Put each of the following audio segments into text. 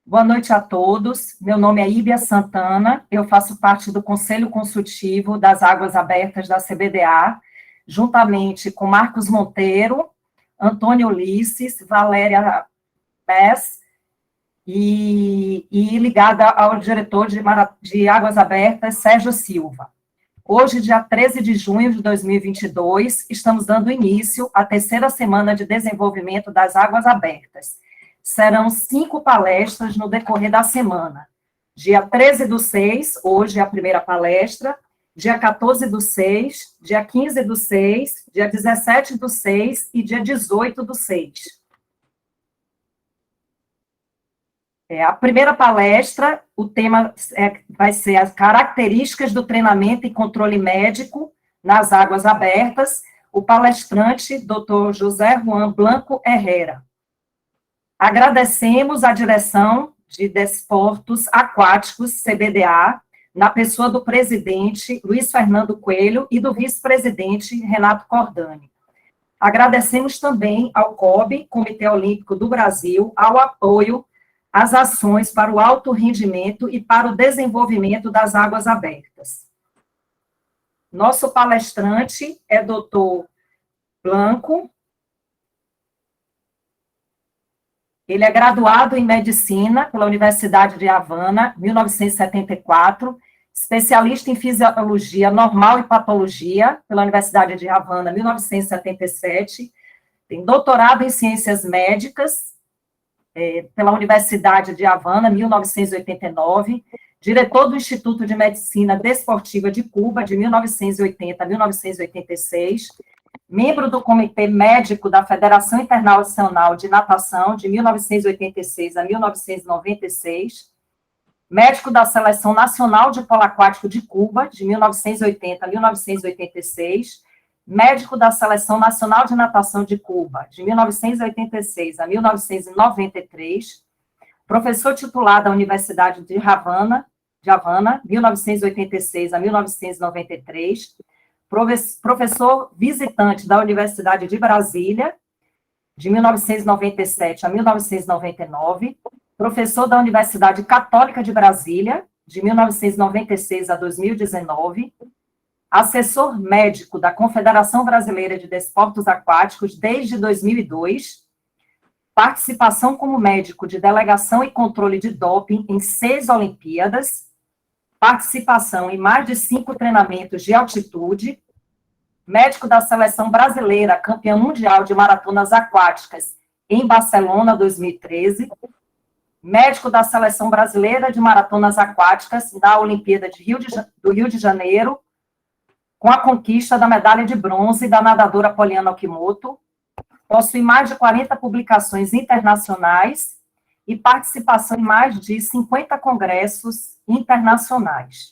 Boa noite a todos. Meu nome é Íbia Santana, eu faço parte do Conselho Consultivo das Águas Abertas da CBDA, juntamente com Marcos Monteiro, Antônio Ulisses, Valéria Bess, e ligada ao diretor de Águas Abertas, Sérgio Silva. Hoje, dia 13 de junho de 2022, estamos dando início à terceira semana de desenvolvimento das águas abertas. Serão 5 palestras no decorrer da semana. Dia 13/6, hoje é a primeira palestra, dia 14/6, dia 15/6, dia 17/6 e dia 18/6. A primeira palestra, o tema vai ser as características do treinamento e controle médico nas águas abertas. O palestrante, Dr. José Juan Blanco Herrera. Agradecemos a direção de Desportos Aquáticos, CBDA, na pessoa do presidente Luiz Fernando Coelho e do vice-presidente Renato Cordani. Agradecemos também ao COB, Comitê Olímpico do Brasil, ao apoio às ações para o alto rendimento e para o desenvolvimento das águas abertas. Nosso palestrante é Dr. Blanco. Ele é graduado em Medicina pela Universidade de Havana, 1974, especialista em Fisiologia Normal e Patologia pela Universidade de Havana, 1977, tem doutorado em Ciências Médicas pela Universidade de Havana, 1989, diretor do Instituto de Medicina Desportiva de Cuba, de 1980 a 1986, membro do Comitê Médico da Federação Internacional de Natação, de 1986 a 1996, médico da Seleção Nacional de Polo Aquático de Cuba, de 1980 a 1986, médico da Seleção Nacional de Natação de Cuba, de 1986 a 1993, professor titular da Universidade de Havana, 1986 a 1993, professor visitante da Universidade de Brasília, de 1997 a 1999, professor da Universidade Católica de Brasília, de 1996 a 2019, assessor médico da Confederação Brasileira de Desportos Aquáticos desde 2002, participação como médico de delegação e controle de doping em 6 Olimpíadas, participação em mais de 5 treinamentos de altitude, médico da Seleção Brasileira, campeã mundial de maratonas aquáticas em Barcelona, 2013, médico da Seleção Brasileira de maratonas aquáticas na Olimpíada do Rio de Janeiro, com a conquista da medalha de bronze da nadadora Poliana Okimoto, possui mais de 40 publicações internacionais e participação em mais de 50 congressos internacionais.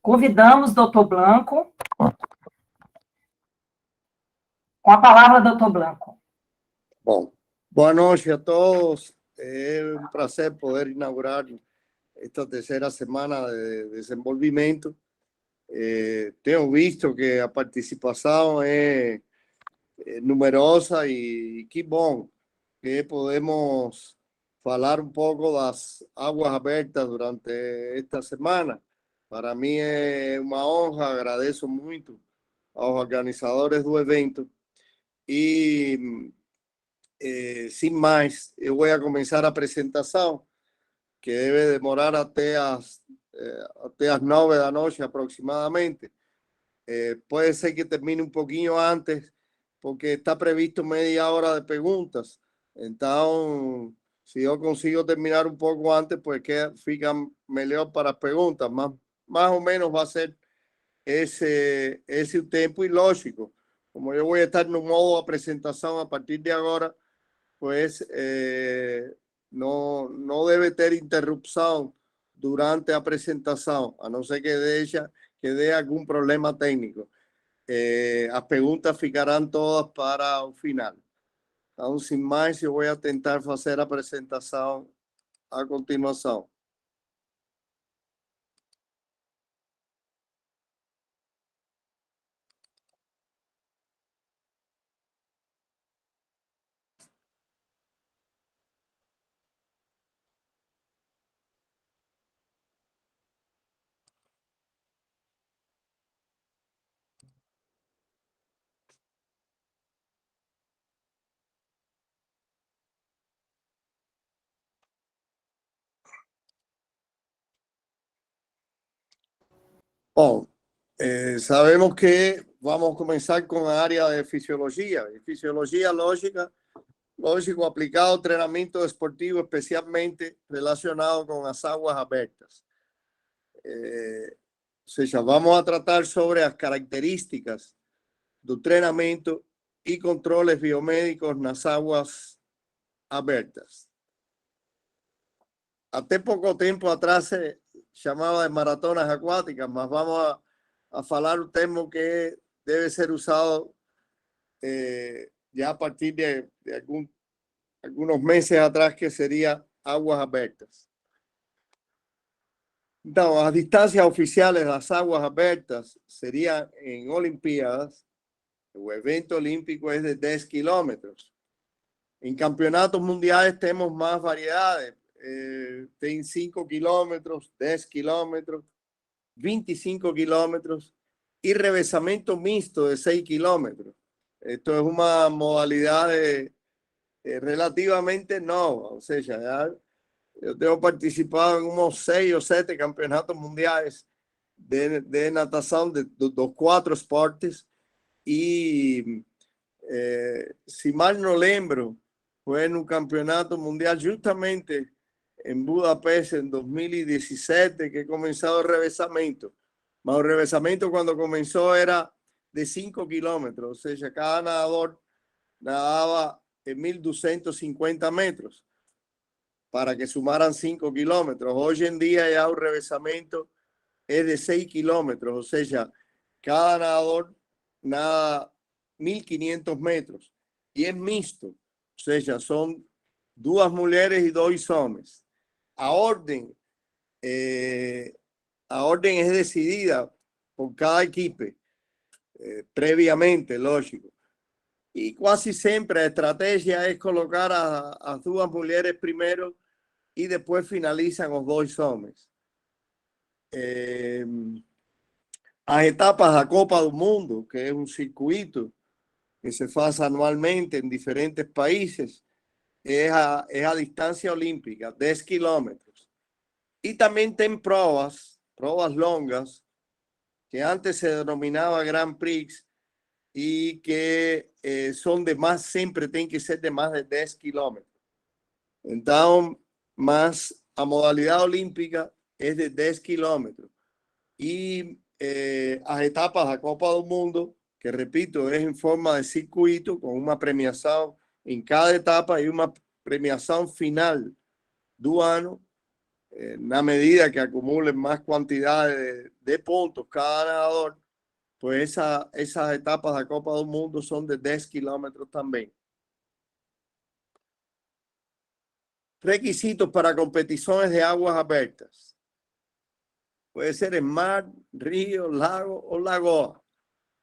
Convidamos Dr. Blanco. Com a palavra, Dr. Blanco. Bom, boa noite a todos. É um prazer poder inaugurar esta terceira semana de desenvolvimento. Tenho visto que a participação é numerosa e que bom que podemos falar um pouco das águas abertas durante esta semana. Para mim é uma honra, agradeço muito aos organizadores do evento. E, sem mais, eu vou começar a apresentação, que deve demorar até as 9 da noite aproximadamente. Pode ser que termine um pouquinho antes, porque está previsto media hora de perguntas. Então, se eu consigo terminar um pouco antes, pues que fica melhor para as perguntas. Mais ou menos vai ser esse o tempo, e lógico, como eu vou estar no modo de apresentação a partir de agora, pues não deve ter interrupção durante a apresentação, a não ser que dê algum problema técnico. As perguntas ficarão todas para o final. Então, sem mais, eu vou tentar fazer a apresentação a continuação. Bom, sabemos que vamos a comenzar con la área de fisiología. Y fisiología lógico aplicado a entrenamiento deportivo, especialmente relacionado con las aguas abiertas. Ou seja, vamos a tratar sobre las características do treinamento e controles biomédicos nas aguas abertas. Até pouco tempo atrás se chamava de maratonas acuáticas, mas vamos a falar um termo que deve ser usado já a partir de algunos meses atrás, que seria aguas abertas. Então, as distâncias oficiais das aguas abertas seriam em Olimpíadas. O evento olímpico es de 10 kilómetros. En campeonatos mundiales tenemos más variedades. Tem 5 kilómetros, 10 kilómetros, 25 kilómetros y revezamiento mixto de 6 kilómetros. Esto es una modalidad relativamente nueva. O sea, ya yo tengo participado en unos 6 o 7 campeonatos mundiales de natación de los 4 esportes. Y si mal no lembro, fue en un campeonato mundial justamente en Budapest en 2017 que comenzó el revezamiento. Mas el revezamiento cuando comenzó era de 5 kilómetros, o sea, cada nadador nadaba en 1250 metros para que sumaran 5 kilómetros. Hoy en día ya el revezamiento es de 6 kilómetros, o sea, cada nadador nada 1500 metros y es mixto, o sea, son 2 mujeres y 2 hombres. A orden es decidida por cada equipo previamente, lógico. Y casi siempre la estrategia es colocar a 2 mujeres primero y después finalizan los 2 hombres. As etapas da Copa do Mundo, que é um circuito que se faz anualmente em diferentes países, é a distância olímpica, 10 kilómetros. E também tem provas longas, que antes se denominava Grand Prix, e que são de mais, sempre tem que ser de mais de 10 kilómetros. Então, mas a modalidade olímpica é de 10 kilómetros. E as etapas da Copa do Mundo, que repito, es en forma de circuito con una premiación en cada etapa y una premiación final do ano, na medida que acumulen más cantidad de puntos cada nadador, pues esas etapas de Copa do Mundo son de 10 kilómetros también. Requisitos para competiciones de aguas abiertas. Puede ser en mar, río, lago o lagoa.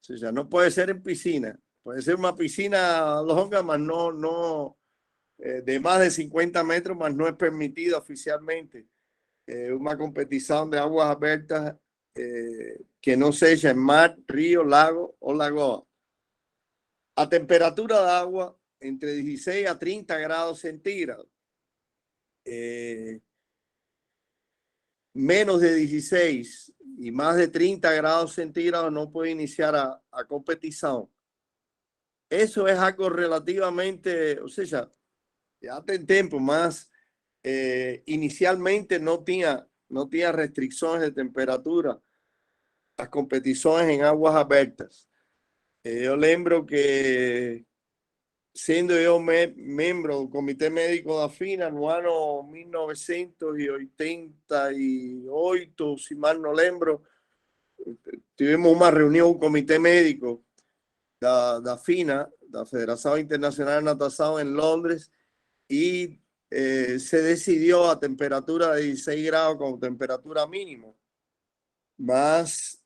O sea, no puede ser en piscina. Puede ser una piscina longa, mas no de más de 50 metros, mas no es permitido oficialmente una competición de aguas abiertas que no sea en mar, río, lago o lagoa. A temperatura de agua entre 16 a 30 grados centígrados. Menos de 16 y más de 30 grados centígrados no puede iniciar a competición. Eso es algo relativamente, o sea, ya tem tiempo más. Inicialmente no tenía restricciones de temperatura las competiciones en aguas abiertas. Yo lembro que siendo yo miembro del Comité Médico da FINA no ano 1988, si mal no lembro, tuvimos una reunión, un comité médico da FINA, la Federación Internacional de Natación en Londres, y se decidió a temperatura de 16 grados como temperatura mínima, mas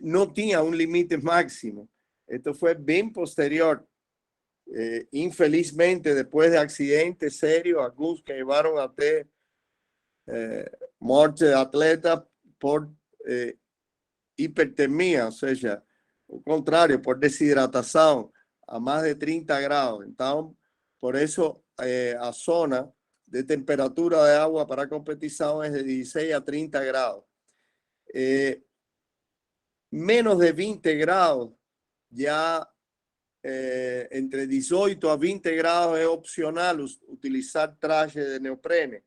no tenía un límite máximo. Esto fue bien posterior. Infelizmente, después de accidentes serios, algunos que llevaron a muerte de atletas por hipertermia, o sea, al contrario, por deshidratación a más de 30 grados. Entonces, por eso a zona de temperatura de agua para competición es de 16 a 30 grados. menos de 20 grados, ya entre 18 a 20 grados es opcional utilizar traje de neoprene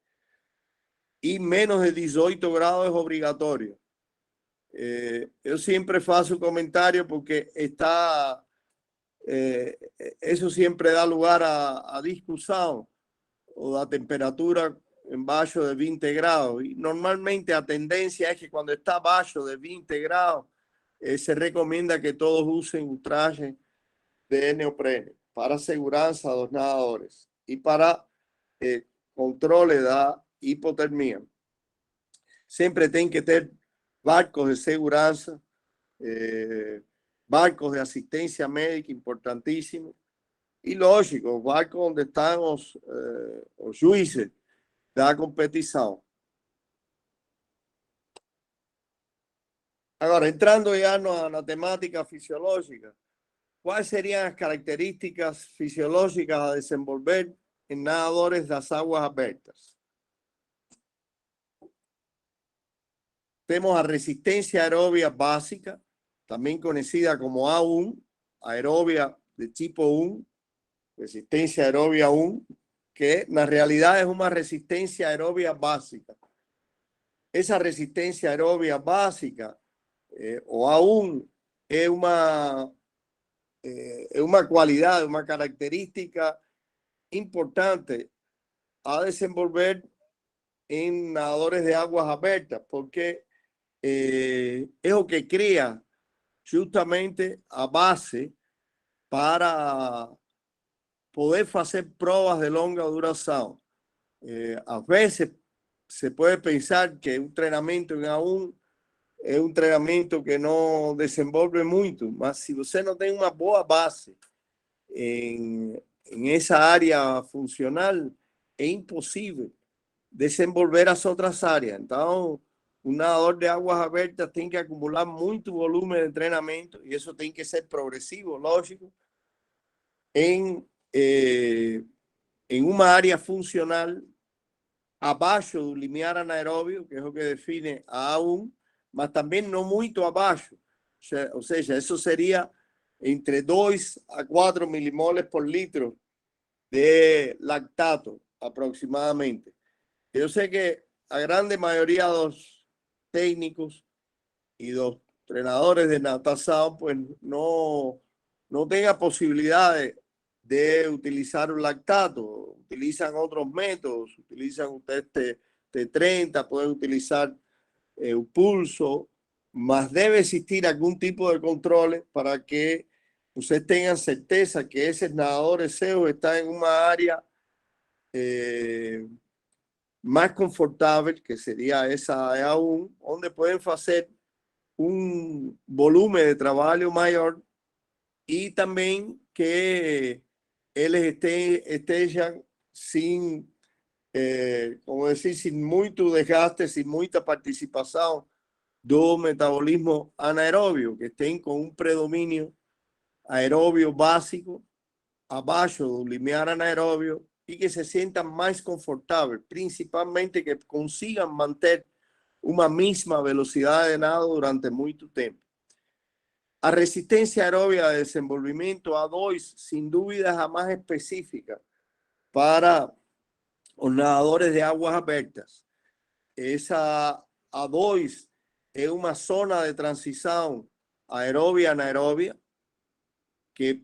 y menos de 18 grados es obligatorio. Yo siempre faço comentario porque eso siempre da lugar a discusión o la temperatura en bajo de 20 grados. Y normalmente la tendencia es que cuando está bajo de 20 grados, se recomienda que todos usen un traje de neoprene para segurança dos nadadores y para controle da hipotermia. Siempre tem que ter barcos de segurança, barcos de assistência médica importantíssimo e, lógico, barcos onde estão os juízes da competição. Agora, entrando já na temática fisiológica, quais seriam as características fisiológicas a desenvolver em nadadores das águas abertas? Temos a resistência aeróbica básica, também conhecida como A1, aeróbica de tipo 1, resistência aeróbica 1, que na realidade é uma resistência aeróbica básica. Essa resistência aeróbica básica, o A1, é uma qualidade, uma característica importante a desenvolver em nadadores de águas abertas, porque é o que cria justamente a base para poder fazer provas de longa duração. Às vezes se pode pensar que um treinamento em A1 é um treinamento que não desenvolve muito, mas se você não tem uma boa base em essa área funcional, é impossível desenvolver as outras áreas. Então, um nadador de águas abertas tem que acumular muito volume de treinamento, e isso tem que ser progressivo, lógico, em uma área funcional abaixo do limiar anaeróbio, que é o que define a A1, mas também não muito abaixo. Ou seja, isso seria entre 2 a 4 milimoles por litro de lactato, aproximadamente. Eu sei que a grande maioria dos técnicos e dos treinadores de natação pues não tem a possibilidade de utilizar o lactato. Utilizam outros métodos, utilizam o teste T30, podem utilizar o pulso, mas deve existir algum tipo de controle para que vocês tenham certeza que esses nadadores seus estão em uma área mais confortável, que seria essa A1, onde podem fazer um volume de trabalho maior e também que eles estejam sem, como dizer, sem muito desgaste, sem muita participação do metabolismo anaeróbio, que tem com um predomínio aeróbio básico abaixo do limiar anaeróbio e que se sintam mais confortáveis, principalmente que consigam manter uma mesma velocidade de nado durante muito tempo. A resistência aeróbica de desenvolvimento A2, sem dúvida, é a mais específica para os nadadores de águas abertas. Essa A2 é uma zona de transição aeróbia-anaeróbia que,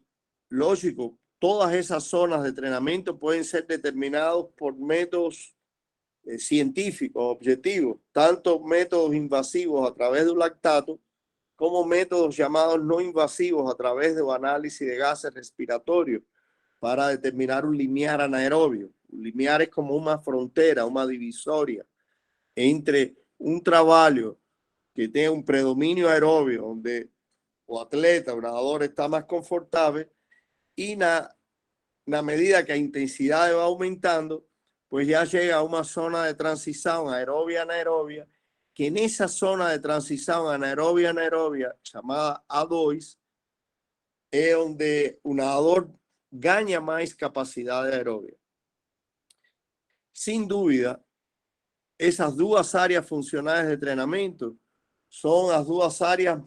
lógico, todas essas zonas de treinamento podem ser determinados por métodos científicos, objetivos, tanto métodos invasivos a través do lactato, como métodos llamados no invasivos a través del análisis de gases respiratorios para determinar un limiar anaerobio. Un limiar es como una frontera, una divisoria entre un trabajo que tenga un predominio aerobio, donde o atleta o nadador está más confortable, y na medida que la intensidad va aumentando, pues ya llega a una zona de transición aerobia-anaerobia, que en esa zona de transición anaerobia-anaerobia, llamada A2, es donde un nadador gana más capacidad de aerobia. Sin duda, esas dos áreas funcionales de entrenamiento son las dos áreas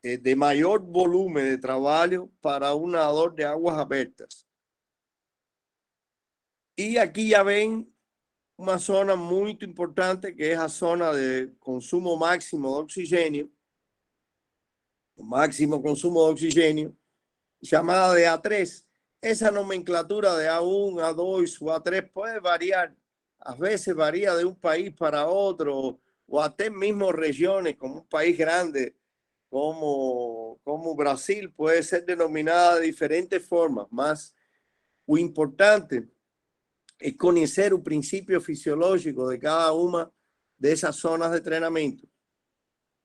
de mayor volumen de trabajo para un nadador de aguas abiertas. Y aquí ya ven una zona muy importante, que es la zona de consumo máximo de oxígeno, llamada de A3. Esa nomenclatura de A1, A2 o A3 puede variar. A veces varía de un país para otro, o hasta en mismas regiones, como un país grande como Brasil, puede ser denominada de diferentes formas. Más lo importante es conocer el principio fisiológico de cada una de esas zonas de entrenamiento.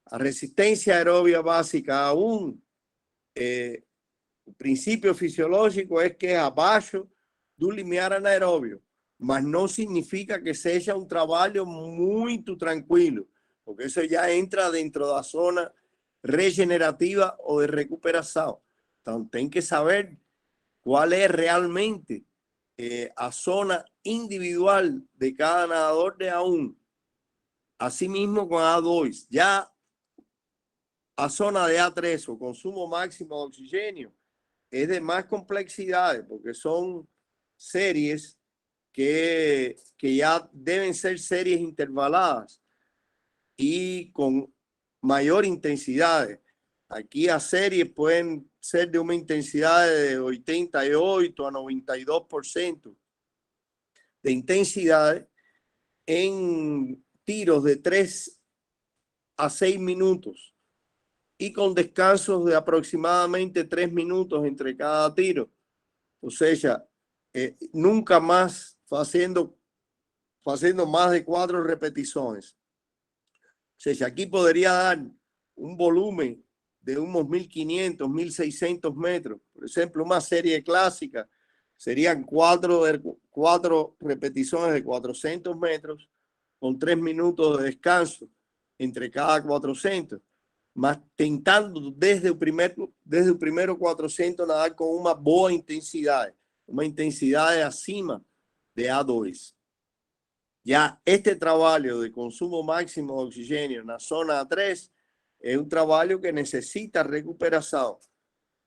La resistencia aerobia básica aún, el principio fisiológico es que es abajo do limiar anaerobio, mas no significa que sea un trabajo muy tranquilo, porque eso ya entra dentro de la zona regenerativa o de recuperación. Entonces, tem que saber cuál es realmente a zona individual de cada nadador de A1. Asimismo con A2, ya a zona de A3 o consumo máximo de oxígeno es de más complejidades, porque son series que ya deben ser series intervaladas y con mayor intensidad. Aquí a series pueden ser de una intensidad de 88 a 92% de intensidad en tiros de 3 a 6 minutos y con descansos de aproximadamente 3 minutos entre cada tiro. O sea, nunca más haciendo más de 4 repeticiones. O sea, aquí podría dar un volumen de unos 1500, 1600 metros. Por ejemplo, una serie clásica serían 4 repeticiones de 400 metros con 3 minutos de descanso entre cada 400, más tentando desde el primero 400 nadar con una boa intensidad, una intensidad acima de A2. Ya este trabajo de consumo máximo de oxígeno en la zona A3 es un trabajo que necesita recuperación,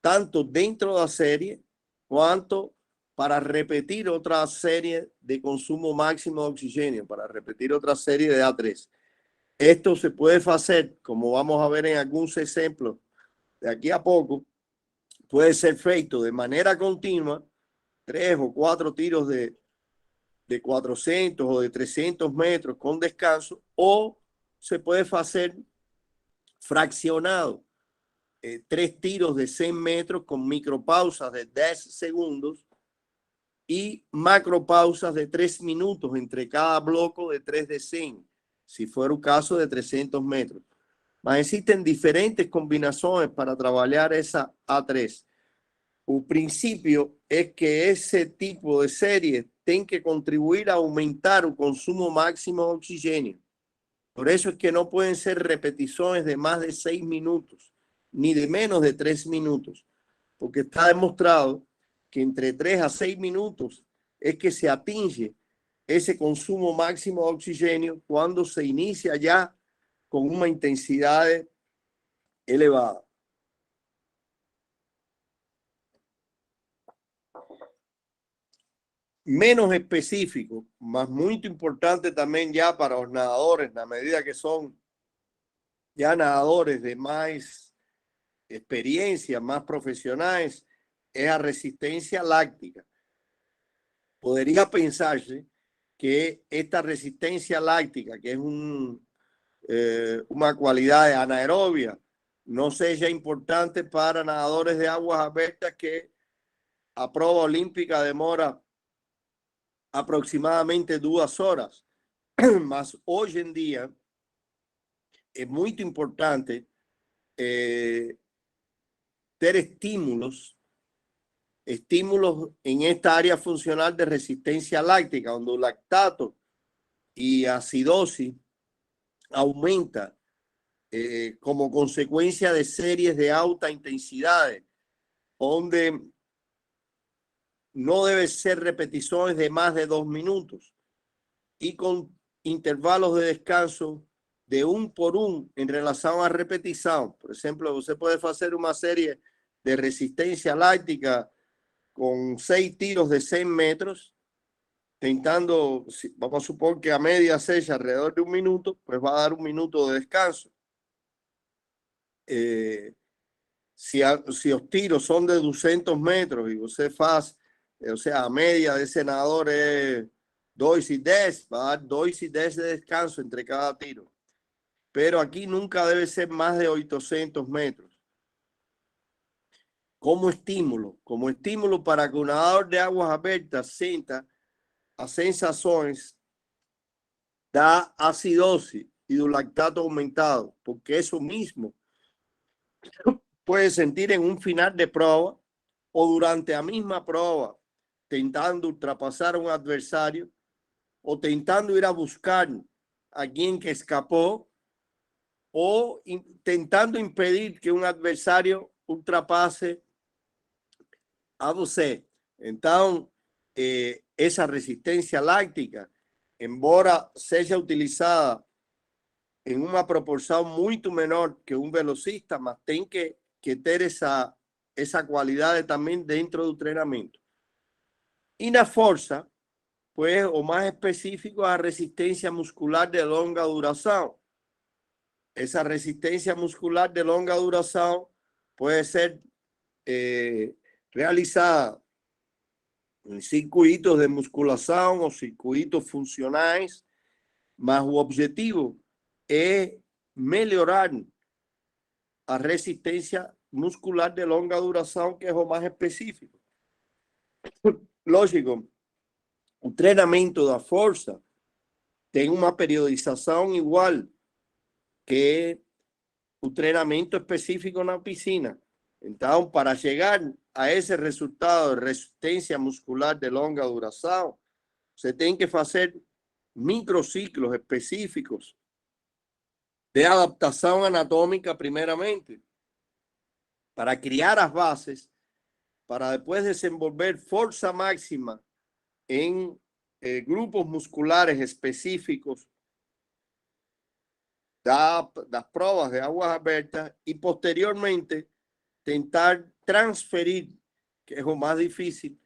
tanto dentro de la serie, cuanto para repetir otra serie de consumo máximo de oxígeno, para repetir otra serie de A3. Esto se puede hacer, como vamos a ver en algunos ejemplos de aquí a poco, puede ser feito de manera continua, 3 o 4 tiros de 400 o de 300 metros con descanso, o se puede hacer fraccionado, 3 tiros de 100 metros con micropausas de 10 segundos y macropausas de 3 minutos entre cada bloque de 3 de 100, si fuera un caso de 300 metros. Mas existen diferentes combinaciones para trabajar esa A3. El principio es que ese tipo de series tiene que contribuir a aumentar el consumo máximo de oxígeno. Por eso es que no pueden ser repeticiones de más de 6 minutos, ni de menos de 3 minutos, porque está demostrado que entre 3 a 6 minutos es que se atinge ese consumo máximo de oxígeno cuando se inicia ya con una intensidad elevada. Menos específico, más muy importante también ya para los nadadores, a medida que son ya nadadores de más experiencia, más profesionales, es la resistencia láctica. Podría pensarse que esta resistencia láctica, que es una cualidad anaerobia, no sea importante para nadadores de aguas abiertas, que a prueba olímpica demora aproximadamente 2 horas. Mas hoy en día es muy importante tener estímulos en esta área funcional de resistencia láctica, donde el lactato y acidosis aumenta como consecuencia de series de alta intensidad, donde no debe ser repeticiones de más de 2 minutos y con intervalos de descanso de 1 por 1 em relação à repetição. Por exemplo, você pode fazer uma série de resistência láctica com 6 tiros de 100 metros, tentando, vamos a supor que a media seja alrededor de 1 minuto, pues va a dar 1 minuto de descanso. Si os tiros son de 200 metros y você faz, o sea, a media de ese nadador es 2 y 10, va a dar 2 y 10 de descanso entre cada tiro. Pero aquí nunca debe ser más de 800 metros. Como estímulo para que un nadador de aguas abiertas sienta as sensações da acidose y do lactato aumentado, porque eso mismo puede sentir en un final de prueba o durante la misma prueba, tentando ultrapasar a un adversario o tentando ir a buscar a quien que escapó o intentando impedir que un adversario ultrapase a você. Então, essa resistência láctica, embora seja utilizada em uma proporção muito menor que um velocista, mas tem que ter essa qualidade também dentro do treinamento. E na força, pues, o mais específico, a resistência muscular de longa duração. Essa resistência muscular de longa duração pode ser realizada em circuitos de musculação ou circuitos funcionais, mas o objetivo é melhorar a resistência muscular de longa duração, que é o mais específico. Lógico, o treinamento da força tem uma periodização igual que o treinamento específico na piscina. Então, para chegar a esse resultado de resistência muscular de longa duração, você tem que fazer microciclos específicos de adaptação anatômica, primeiramente, para criar as bases, para depois desenvolver força máxima em grupos musculares específicos das provas de aguas abertas e, posteriormente, tentar transferir, que é o mais difícil,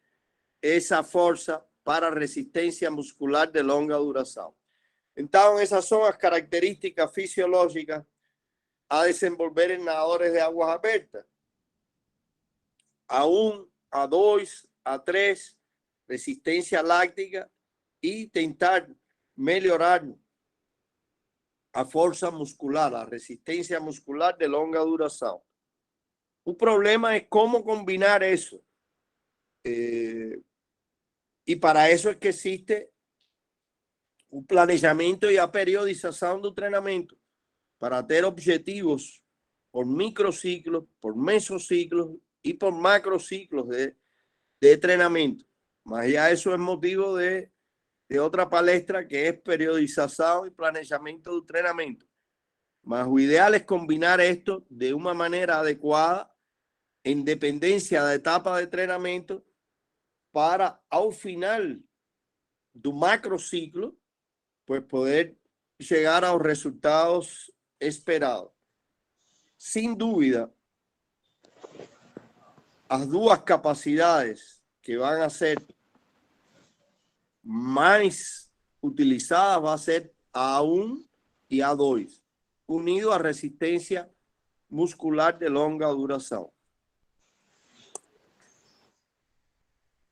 essa força para a resistência muscular de longa duração. Então, essas são as características fisiológicas a desenvolver em nadadores de aguas abertas. A1, A2, A3, resistência láctica e tentar melhorar a força muscular, a resistência muscular de longa duração. O problema é como combinar isso. E para isso é que existe o planejamento e a periodização do treinamento, para ter objetivos por microciclos, por mesociclos e por macrociclos de treinamento. Mas já isso é motivo de outra palestra, que é periodização e planejamento do treinamento. Mas o ideal é combinar isto de uma maneira adequada, en dependencia de etapa de treinamento, para ao final do macrociclo, pues poder llegar a los resultados esperados. Sin dúvida, as duas capacidades que van a ser más utilizadas va a ser A1 y A2, unido a resistencia muscular de longa duración.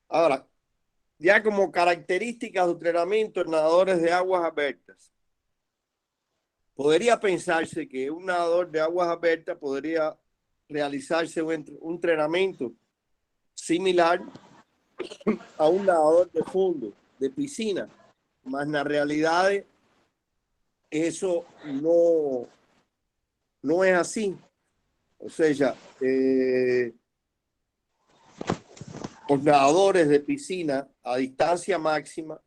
Ahora, ya como características de entrenamiento en nadadores de aguas abiertas, podría pensarse que un nadador de aguas abiertas podría realizarse un entrenamiento similar a un nadador de fondo, de piscina, mas na realidade eso no es así. O sea, los nadadores de piscina a distancia máxima,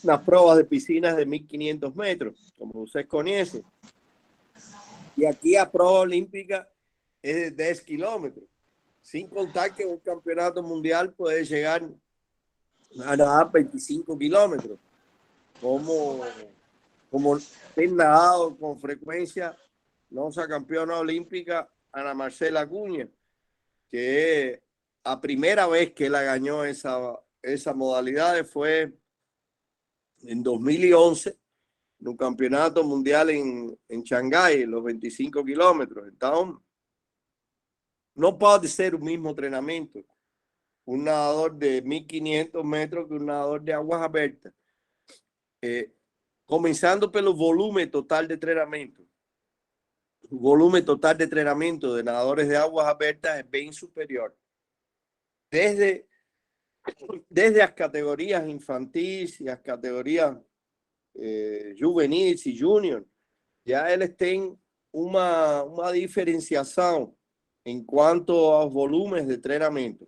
las pruebas de piscinas de 1500 metros, como ustedes conocen. Y aquí a prueba olímpica es de 10 kilómetros. Sin contar que un campeonato mundial puede llegar a nadar 25 kilómetros, como como tem nadado con frecuencia nuestra campeona olímpica Ana Marcela Acuña, que a primera vez que la ganó esa modalidad fue en 2011, en un campeonato mundial en Shanghái, los 25 kilómetros. Entonces, no puede ser el mismo entrenamiento un nadador de 1500 metros que un nadador de aguas abiertas. Comenzando pelo volumen total de entrenamiento. El volumen total de entrenamiento de nadadores de aguas abiertas es bien superior. Desde las categorías infantiles y las categorías juveniles y junior, ya eles têm uma diferenciação em quanto aos volumes de treinamento.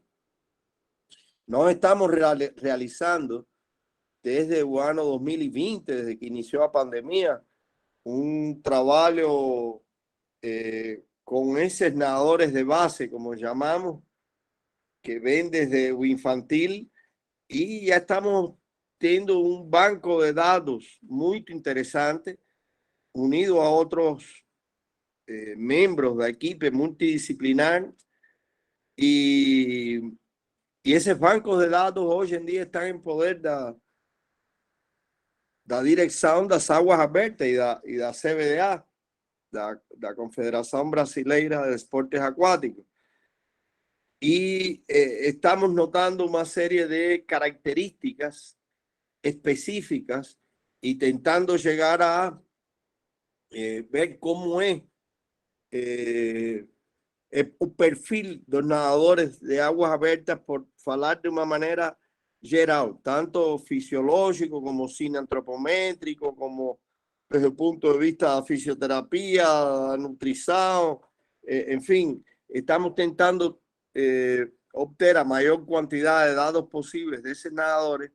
Nós estamos realizando desde o ano 2020, desde que iniciou a pandemia, um trabalho com esses nadadores de base, como chamamos, que vêm desde o infantil, e já estamos tendo um banco de dados muito interessante, unido a otros miembros de equipo multidisciplinar, y esos bancos de datos hoy en día están en poder de la dirección de las aguas abiertas y de la CBDA, la Confederación Brasileira de Deportes Acuáticos. Y estamos notando una serie de características específicas, intentando llegar a ver cómo es el perfil de los nadadores de aguas abiertas, por hablar de una manera general, tanto fisiológico como cine antropométrico, como desde el punto de vista de fisioterapia, nutrición, en fin, estamos intentando obtener la mayor cantidad de datos posibles de esos nadadores,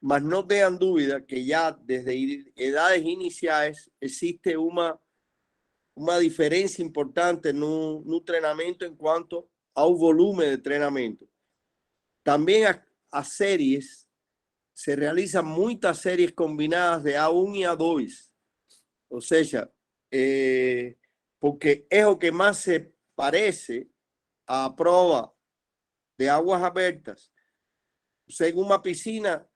mas no tengan duda que ya desde edades iniciales existe una diferencia importante en un entrenamiento en cuanto al volumen de entrenamiento. También a series, se realizan muchas series combinadas de A1 y A2. O sea, porque es lo que más se parece a prueba de aguas abiertas. Según una piscina,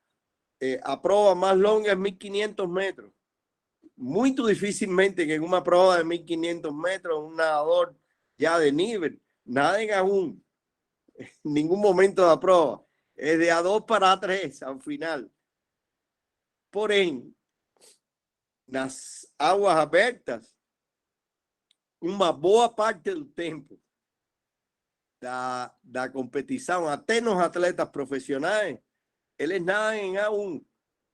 a prueba más longa es 1500 metros. Muy difícilmente que en una prueba de 1500 metros un nadador ya de nivel naden aún en ningún momento de la prueba, es de A2 para A3 al final. Por ende, nas aguas abertas, uma boa parte do tempo da competição, até nos atletas profissionais, eles nadam em A1.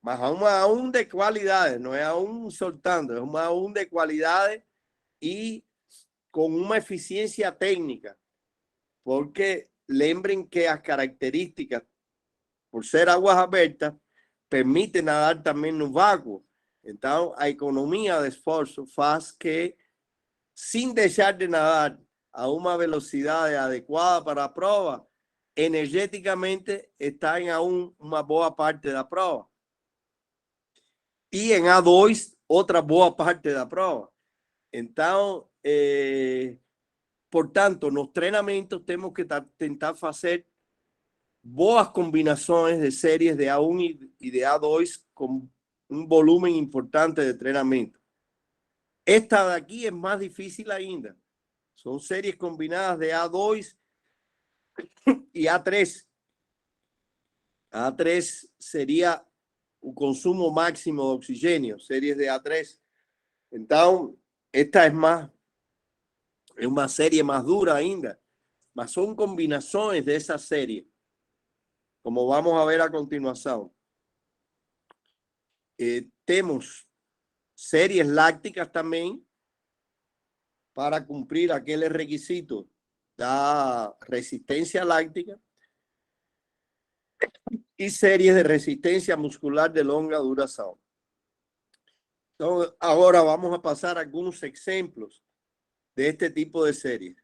Mas a uma A1 de qualidade, não é A1 soltando, é uma A1 de qualidade e com uma eficiência técnica. Porque lembrem que as características, por ser aguas abertas, permitem nadar também no vácuo. Então, a economia de esforço faz que, sin deixar de nadar a uma velocidade adequada para a prova, energéticamente está em A1 uma boa parte da prova. E em A2, outra boa parte da prova. Então, portanto, nos treinamentos temos que tentar fazer boas combinações de séries de A1 e de A2 com um volume importante de treinamento. Esta de aquí es más difícil ainda. Son series combinadas de A2 y A3. A3 sería un consumo máximo de oxígeno, series de A3. Entonces, esta es una serie más dura ainda. Mas son combinaciones de esa serie, como vamos a ver a continuación. Tenemos series lácticas también para cumplir aquel requisito de resistencia láctica y series de resistencia muscular de longa duración. Entonces, ahora vamos a pasar a algunos ejemplos de este tipo de series.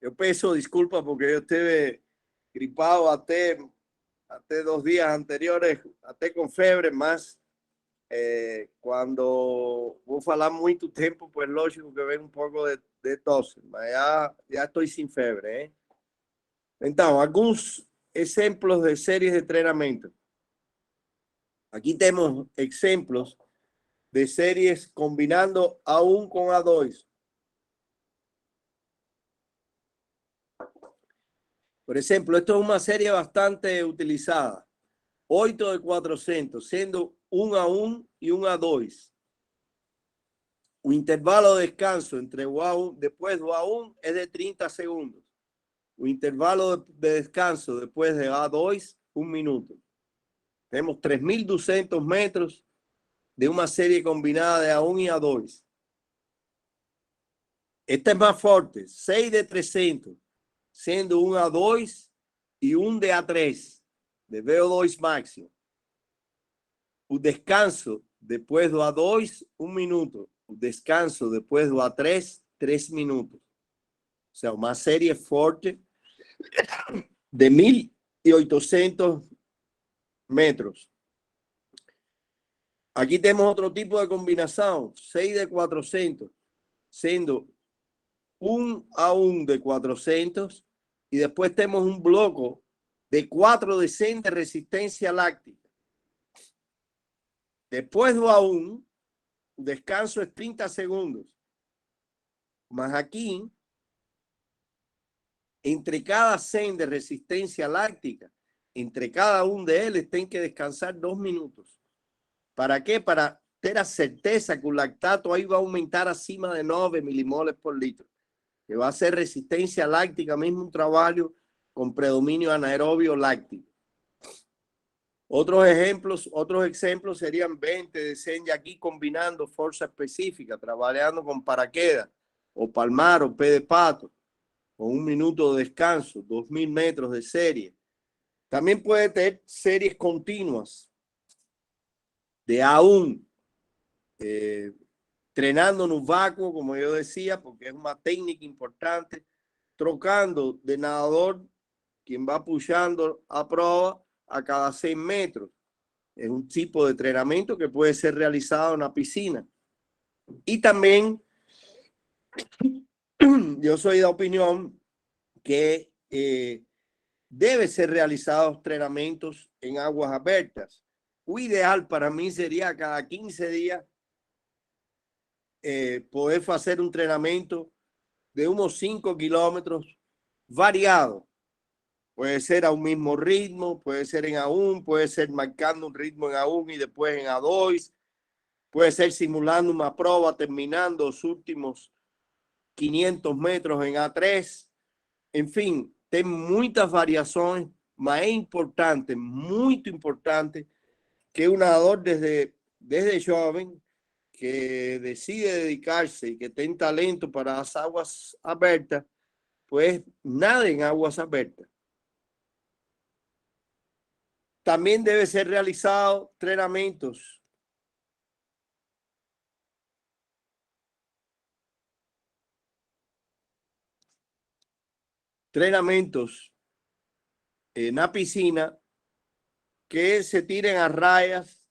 Yo peço disculpas porque yo estuve gripado hasta 2 días anteriores, hasta con fiebre, más quando vou falar muito tempo, pues lógico que vem um pouco de tosse, mas já estou sem febre, hein? Então, alguns exemplos de séries de treinamento. Aqui temos exemplos de séries combinando A1 con A2. Por ejemplo, esto es una serie bastante utilizada. 8 de 400, siendo un A1 y un A2. Un intervalo de descanso entre A1, después de A1 es de 30 segundos. Un intervalo de descanso después de A2, 1 minuto. Tenemos 3.200 metros de una serie combinada de A1 y A2. Esta es más fuerte, 6 de 300, siendo un A2 y un de A3, de VO2 máximo. Un descanso después de A2, 1 minuto. Un descanso después de A3, 3 minutos. O sea, una serie fuerte de 1.800 metros. Aquí tenemos otro tipo de combinación, 6 de 400, siendo un A1 de 400 y después tenemos un bloque de 4 de 100 de resistencia láctica. Después de A1, descanso es 30 segundos. Más aquí, entre cada 100 de resistencia láctica, entre cada uno de ellos tienen que descansar 2 minutos. ¿Para qué? Para tener la certeza que el lactato ahí va a aumentar acima de 9 milimoles por litro, que va a ser resistencia láctica, mismo un trabajo con predominio anaerobio láctico. Otros ejemplos serían 20 de 100 y aquí combinando fuerza específica, trabajando con paraquedas o palmar o pie de pato, con 1 minuto de descanso, 2.000 metros de serie. También puede tener series continuas de A1, entrenando en un vacuo, como yo decía, porque es una técnica importante, trocando de nadador, quien va pushando a prueba a cada 6 metros. Es un tipo de entrenamiento que puede ser realizado en la piscina. Y también yo soy de opinión que debe ser realizados entrenamientos en aguas abiertas. Lo ideal para mí sería cada 15 días poder hacer un entrenamiento de unos 5 kilómetros variado. Puede ser a un mismo ritmo, puede ser en A1, puede ser marcando un ritmo en A1 y después en A2, puede ser simulando una prueba terminando los últimos 500 metros en A3. En fin, hay muchas variaciones, más es importante, muy importante, que un nadador desde joven que decide dedicarse y que tiene talento para las aguas abiertas, pues nada en aguas abiertas. También debe ser realizado entrenamientos en la piscina que se tiren a rayas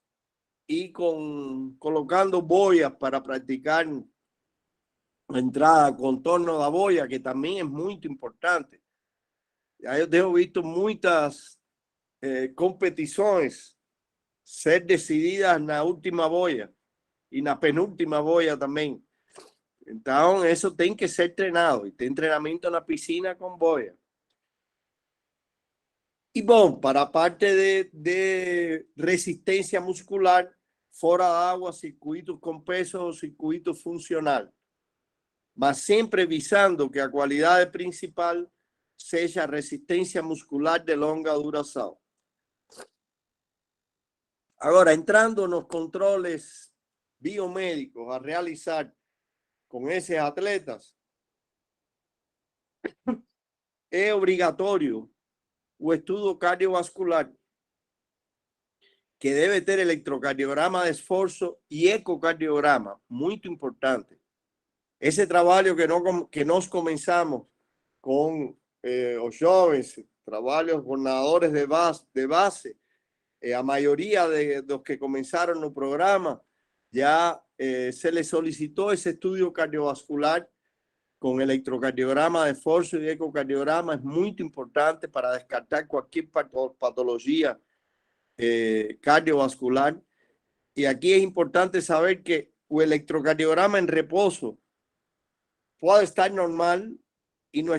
y colocando boyas para practicar la entrada, contorno de la boya, que también es muy importante. Ya yo tengo visto muchas competiciones ser decididas en la última boya y en la penúltima boya también. Entonces, eso tiene que ser entrenado y tiene entrenamiento en la piscina con boya. Y bueno, para parte de resistencia muscular, fuera de agua, circuitos con peso o circuito funcional, mas siempre visando que la cualidad principal sea resistencia muscular de longa duración. Ahora, entrando en los controles biomédicos a realizar con esos atletas, es obligatorio o estudio cardiovascular que debe tener electrocardiograma de esfuerzo y ecocardiograma, muy importante. Ese trabajo que nos comenzamos con los jóvenes, trabajos con nadadores de base, a mayoría de los que comenzaron el programa ya se les solicitó ese estudio cardiovascular con electrocardiograma de esfuerzo y ecocardiograma. Es muy importante para descartar cualquier patología cardiovascular. Y aquí es importante saber que el electrocardiograma en reposo puede estar normal y no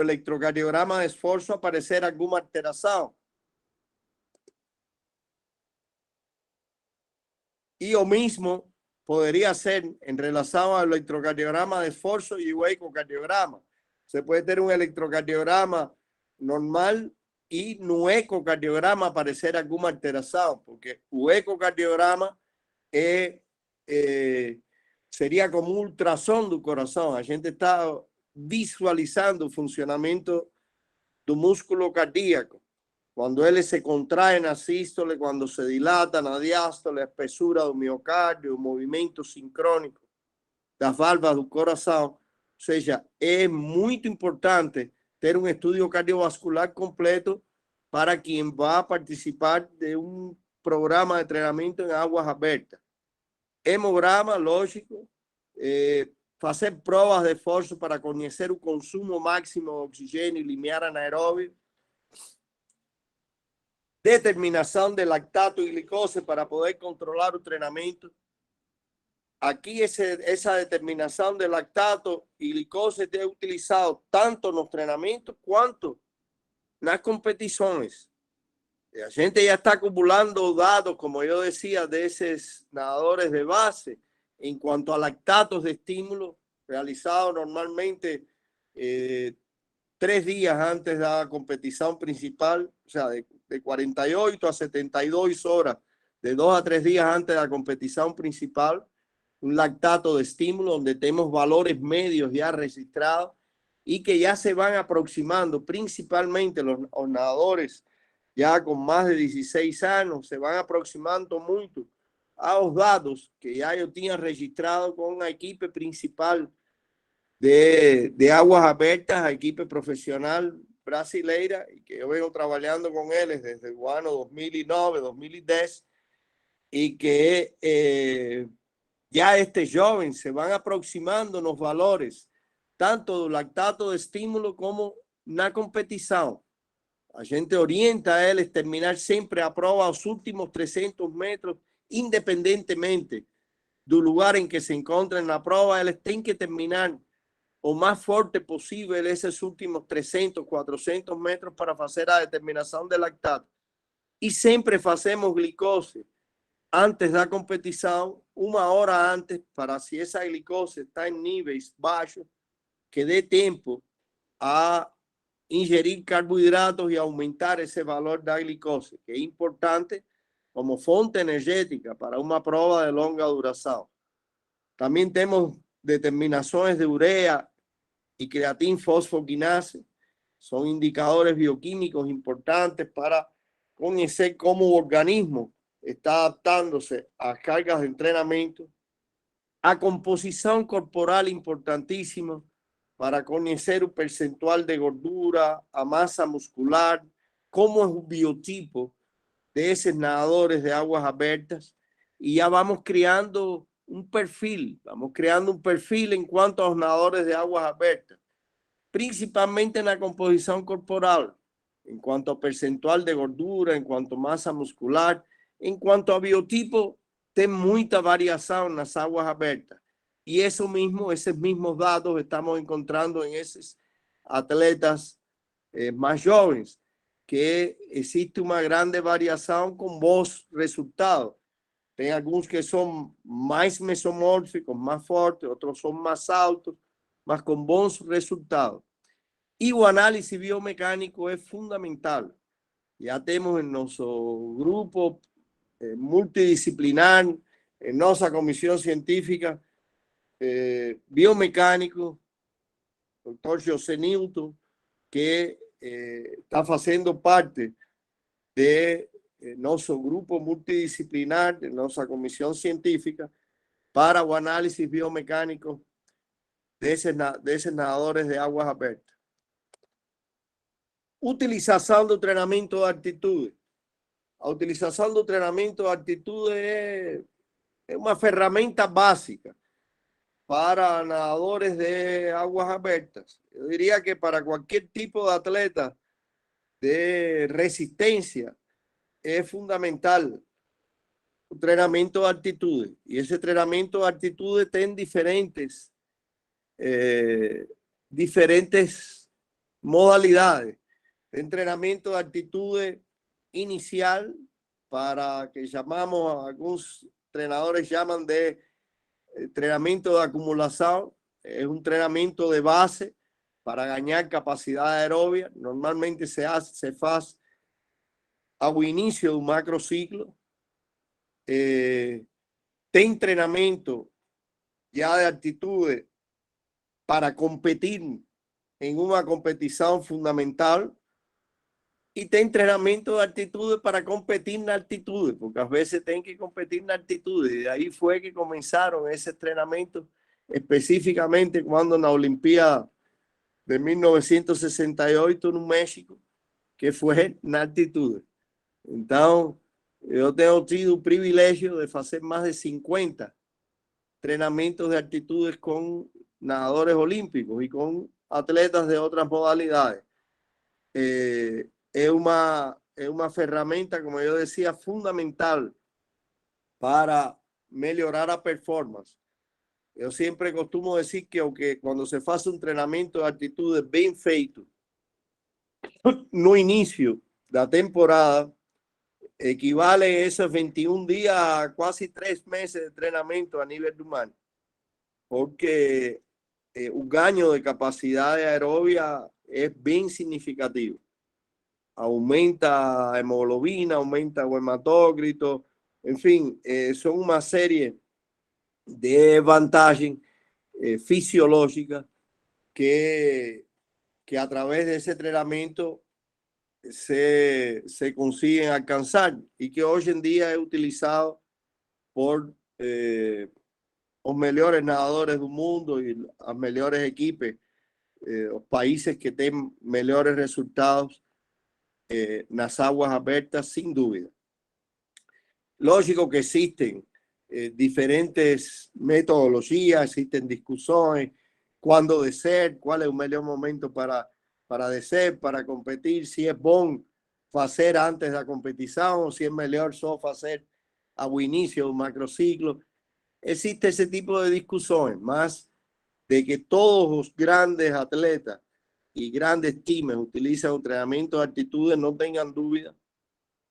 electrocardiograma de esfuerzo aparecer alguna alteración. Y lo mismo podría ser en relación al electrocardiograma de esfuerzo y ecocardiograma. Se puede tener un electrocardiograma normal y no ecocardiograma aparecer alguna alteración, porque el ecocardiograma sería como un ultrasonido del corazón. La gente está visualizando el funcionamiento del músculo cardíaco. Cuando él se contrae en la sístole, cuando se dilata en la diástole, la espesura del miocardio, el movimiento sincrónico das válvulas del corazón. O sea, es muy importante tener un estudio cardiovascular completo para quien va a participar de un programa de entrenamiento en aguas abiertas. Hemograma, lógico, hacer pruebas de esfuerzo para conocer el consumo máximo de oxígeno y limiar anaerobio. Determinación de lactato y glucosa para poder controlar el entrenamiento. Aquí esa determinación de lactato y glucosa es utilizado tanto en los entrenamientos cuanto en las competiciones. La gente ya está acumulando datos, como yo decía, de esos nadadores de base en cuanto a lactatos de estímulo realizados normalmente 3 días antes de la competición principal, o sea, de 48 a 72 horas, de 2 a 3 días antes de la competición principal, un lactato de estímulo donde tenemos valores medios ya registrados y que ya se van aproximando, principalmente los nadadores ya con más de 16 años, se van aproximando mucho a los datos que ya yo tenía registrado con la equipe principal de aguas abiertas, equipe profesional brasileira, y que yo vengo trabajando con ellos desde el año 2009, 2010, y que ya joven se van aproximando los valores, tanto del lactato de estímulo como na competición. La gente orienta a ellos terminar siempre a prueba los últimos 300 metros, independientemente del lugar en que se encuentran en la prueba. Ellos tienen que terminar o más fuerte posible esos últimos 300, 400 metros para hacer la determinación de lactato. Y siempre hacemos glucosa antes de la competición, 1 hora antes, para si esa glucosa está en niveles bajos, que dé tiempo a ingerir carbohidratos y aumentar ese valor de glucosa, que es importante como fuente energética para una prueba de larga duración. También tenemos determinaciones de urea y creatina fosfoquinasa, son indicadores bioquímicos importantes para conocer cómo el organismo está adaptándose a cargas de entrenamiento, a composición corporal importantísima para conocer el percentual de gordura, a masa muscular, cómo es el biotipo de esos nadadores de aguas abiertas, y ya vamos creando un perfil en cuanto a los nadadores de aguas abiertas, principalmente en la composición corporal, en cuanto a percentual de gordura, en cuanto a masa muscular, en cuanto a biotipo, hay mucha variación en las aguas abiertas. Y esos mismos datos estamos encontrando en esos atletas más jóvenes, que existe una grande variación con buenos resultados. Hay algunos que son más mesomórficos, más fuertes, otros son más altos, mas con buenos resultados. Y el análisis biomecánico es fundamental. Ya tenemos en nuestro grupo multidisciplinar, en nuestra comisión científica, biomecánico, doctor José Newton, que está haciendo parte de nuestro grupo multidisciplinar, de nuestra comisión científica, para el análisis biomecánico de esos nadadores de aguas abiertas. Utilización de entrenamiento de altitudes. a utilização do treinamento de altitude é uma ferramenta básica para nadadores de aguas abertas. Eu diria que para qualquer tipo de atleta de resistência é fundamental o treinamento de altitude. E esse treinamento de altitude tem diferentes modalidades. Tem treinamento de altitude inicial, para que llamamos, algunos entrenadores llaman de entrenamiento de acumulación. Es un entrenamiento de base para ganar capacidad aerobia. Normalmente se hace al inicio de un macrociclo. Tem entrenamiento ya de altitude para competir en una competición fundamental. Y tem treinamento de altitude para competir en altitude, porque a veces tem que competir en altitude. Y de ahí fue que comenzaron ese entrenamiento, específicamente cuando en la Olimpiada de 1968 en México, que fue en altitude. Entonces, yo tengo tenido el privilegio de hacer más de 50 entrenamientos de altitudes con nadadores olímpicos y con atletas de otras modalidades. Es una ferramenta, como yo decía, fundamental para mejorar la performance. Yo siempre costumo decir que aunque cuando se hace un entrenamiento de altitude bien feito no inicio de la temporada, equivale esos 21 días a casi 3 meses de entrenamiento a nivel humano, porque un gaño de capacidad de aerobia es bien significativo. Aumenta hemoglobina, aumenta el hematócrito, en fin, son una serie de ventajas fisiológicas que a través de ese entrenamiento se consiguen alcanzar y que hoy en día es utilizado por los mejores nadadores del mundo y los mejores equipos, los países que tienen mejores resultados nas aguas abiertas, sin duda. Lógico que existen diferentes metodologías, existen discusiones, cuándo descer, cuál es el mejor momento para descer, para competir, si es bueno hacer antes de la competición, si es mejor solo hacer al inicio de un macrociclo. Existe ese tipo de discusiones, más de que todos los grandes atletas y grandes teams utilizan un entrenamiento de altitude, no tengan duda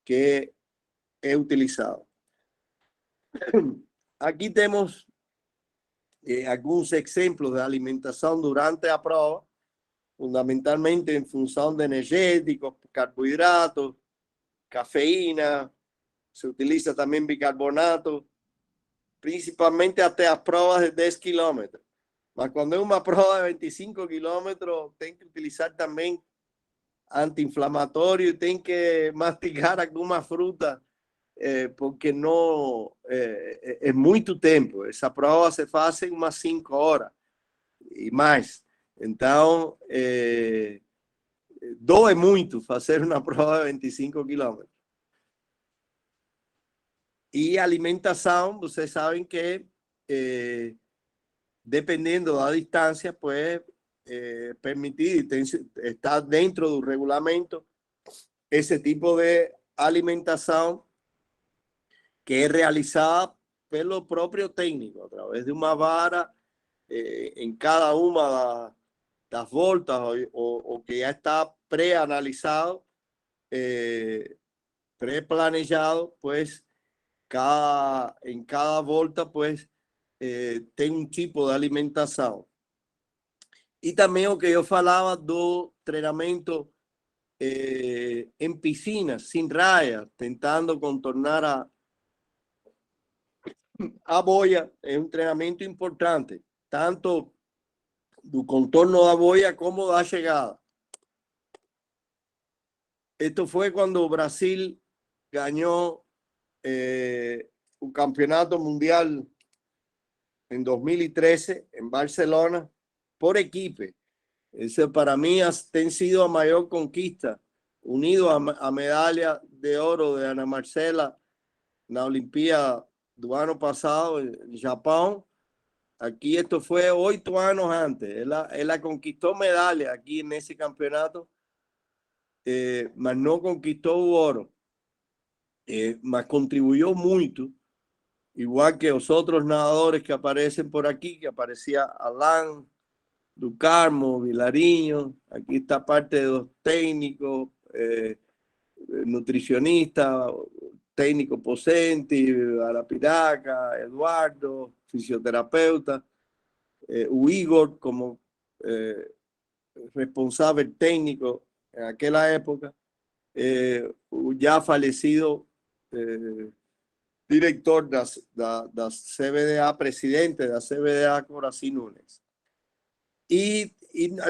que es utilizado. Aquí tenemos algunos ejemplos de alimentación durante la prueba, fundamentalmente en función de energéticos, carbohidratos, cafeína, se utiliza también bicarbonato, principalmente hasta las pruebas de 10 kilómetros. Mas cuando es una prueba de 25 kilómetros, tienen que utilizar también antiinflamatorio y tienen que masticar alguna fruta porque no es mucho tiempo. Esa prueba se hace en unas 5 horas y más. Entonces, doe mucho hacer una prueba de 25 kilómetros. Y alimentación, ustedes saben que dependiendo de la distancia, puede permitir, está dentro del reglamento, ese tipo de alimentación que es realizada por los propios técnicos a través de una vara en cada una de las voltas o que ya está preanalizado, preplanillado, pues en cada volta, pues tem un tipo de alimentación. Y también lo que yo falaba do treinamento en piscinas, sin rayas, tentando contornar a boya, es un entrenamiento importante, tanto do contorno da boya como da llegada. Esto fue cuando Brasil ganó un campeonato mundial en 2013 en Barcelona por equipo. Ese para mí ha sido la mayor conquista unido a medalha de ouro de Ana Marcela na Olimpíada do ano passado en Japón. Aquí esto fue 8 años antes. Ella conquistó medallas aquí en ese campeonato, mas no conquistó oro. Mas contribuyó mucho, igual que los otros nadadores que aparecen por aquí, que aparecía Alain, Ducarmo, Vilariño. Aquí está parte de los técnicos, nutricionistas, técnico Pocenti, Arapiraca, Eduardo, fisioterapeuta, Igor como responsable técnico en aquella época, ya fallecido director da CBDA, presidente da CBDA Coraci Nunes. Y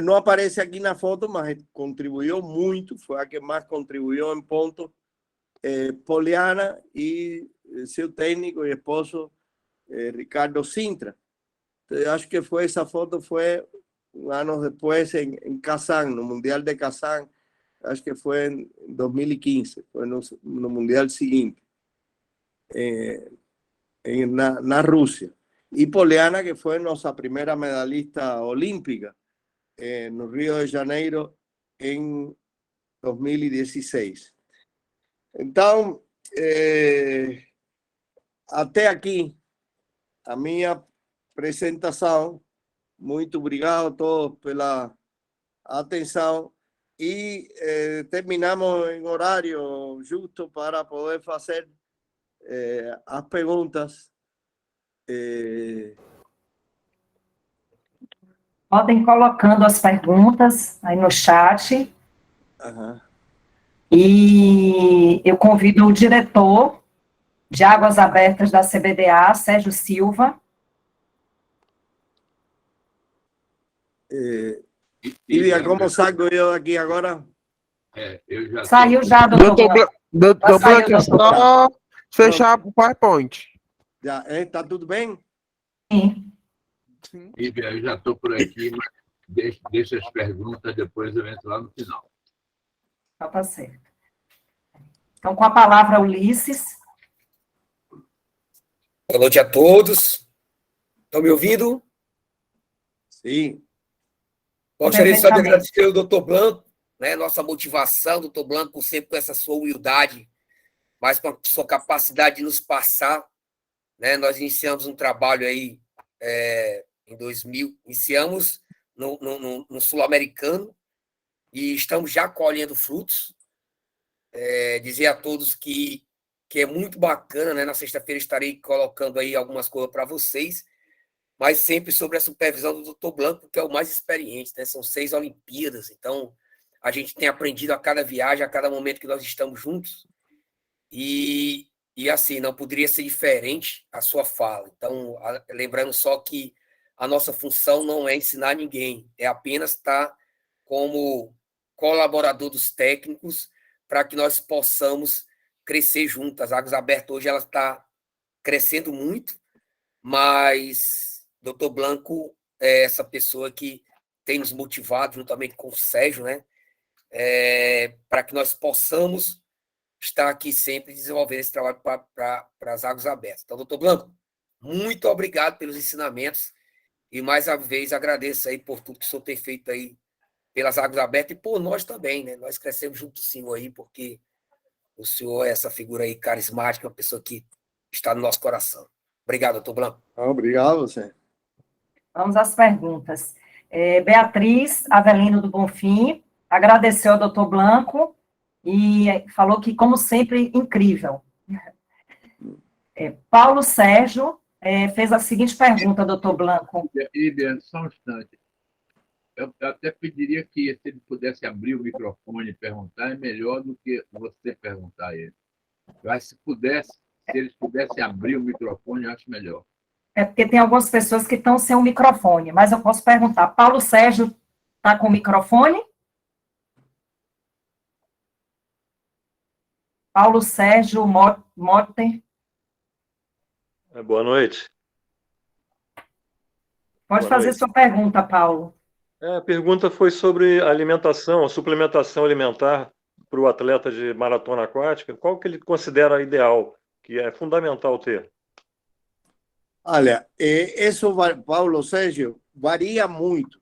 no aparece aquí en la foto, mas contribuyó mucho, fue la que más contribuyó en puntos. Poliana y su técnico y esposo Ricardo Sintra. Entonces, acho que esa foto fue años después en Kazán, en el Mundial de Kazán. Acho que fue en 2015, fue en el Mundial siguiente, en Rusia. Y Poliana, que fue nuestra primera medalista olímpica en el Río de Janeiro en 2016. Entonces, até aqui a minha apresentação. Muito obrigado a todos pela atenção e terminamos em horário justo para poder fazer as perguntas. Podem colocando as perguntas aí no chat. Uhum. E eu convido o diretor de Águas Abertas da CBDA, Sérgio Silva. Ilha, como saio eu aqui agora? Eu já Saiu já, doutor Blanco. Doutor saiu, Blanco, é só fechar o PowerPoint. Já, tá tudo bem? Sim. Lívia, eu já estou por aqui, mas deixa as perguntas, depois eu entro lá no final. Então, tá certo. Então, com a palavra, Ulisses. Boa noite a todos. Estão me ouvindo? Sim. Gostaria só de agradecer ao doutor Blanco, né, nossa motivação, doutor Blanco, sempre com essa sua humildade, mas com a sua capacidade de nos passar. Né, nós iniciamos um trabalho aí em 2000, iniciamos no Sul-Americano e estamos já colhendo frutos. Dizer a todos que é muito bacana, né? Na sexta-feira estarei colocando aí algumas coisas para vocês, mas sempre sobre a supervisão do Dr. Blanco, que é o mais experiente, né? São 6 Olimpíadas, então a gente tem aprendido a cada viagem, a cada momento que nós estamos juntos, e assim, não poderia ser diferente a sua fala. Então, lembrando só que a nossa função não é ensinar ninguém, é apenas estar como colaborador dos técnicos para que nós possamos crescer juntos. As Águas Abertas hoje ela está crescendo muito, mas Dr. Blanco é essa pessoa que tem nos motivado, juntamente com o Sérgio, né, para que nós possamos estar aqui sempre desenvolvendo esse trabalho para as Águas Abertas. Então, Dr. Blanco, muito obrigado pelos ensinamentos e, mais uma vez, agradeço aí por tudo que o senhor tem feito aí pelas Águas Abertas e por nós também, né? Nós crescemos junto do senhor aí, porque o senhor é essa figura aí carismática, uma pessoa que está no nosso coração. Obrigado, doutor Blanco. Obrigado, você. Vamos às perguntas. Beatriz Avelino do Bonfim agradeceu ao doutor Blanco e falou que, como sempre, incrível. Paulo Sérgio fez a seguinte pergunta, doutor Blanco. Lívia, só um instante. Eu até pediria que, se ele pudesse abrir o microfone e perguntar, é melhor do que você perguntar a ele. Mas se eles pudessem abrir o microfone, eu acho melhor. Porque tem algumas pessoas que estão sem o microfone, mas eu posso perguntar. Paulo Sérgio está com o microfone? Paulo Sérgio Motter. Boa noite. Pode fazer sua pergunta, Paulo. A pergunta foi sobre alimentação, a suplementação alimentar para o atleta de maratona aquática, qual que ele considera ideal, que é fundamental ter? Olha, isso, Paulo Sérgio, varia muito,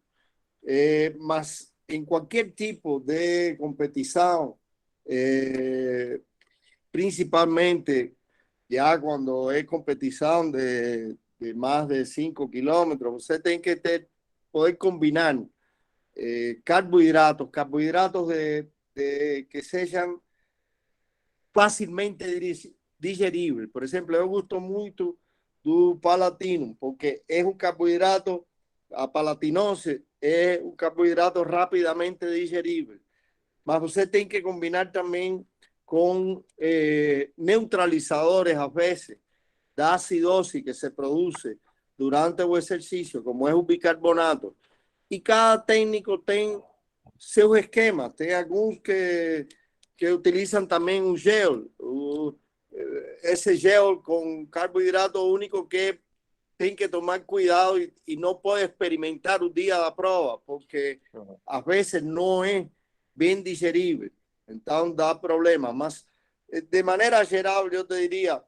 mas em qualquer tipo de competição, principalmente já quando é competição de mais de 5 quilômetros, você tem que poder combinar carboidratos que sejam facilmente digeríveis. Por exemplo, eu gosto muito do Palatinum, porque é um carboidrato, a palatinose é um carboidrato rapidamente digerível. Mas você tem que combinar também com neutralizadores, às vezes, da acidose que se produz durante o exercício, como é o bicarbonato. E cada técnico tem seus esquemas. Tem alguns que utilizam também o gel. Esse gel com carboidrato único que tem que tomar cuidado e não pode experimentar o dia da prova, porque às vezes não é bem digerível. Então dá problema. Mas, de maneira geral, eu te diria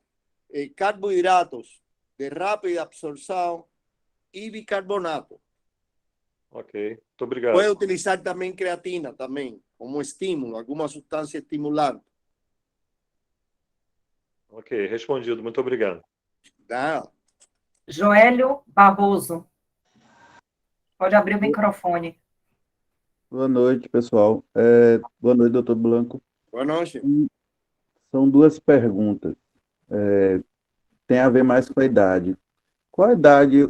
carboidratos de rápida absorção e bicarbonato. Ok, muito obrigado. Pode utilizar também creatina, também, como estímulo, alguma substância estimulante. Ok, respondido. Muito obrigado. Tá? Joélio Barroso. Pode abrir o microfone. Boa noite, pessoal. Boa noite, doutor Blanco. Boa noite. São duas perguntas. Tem a ver mais com a idade. Qual a idade,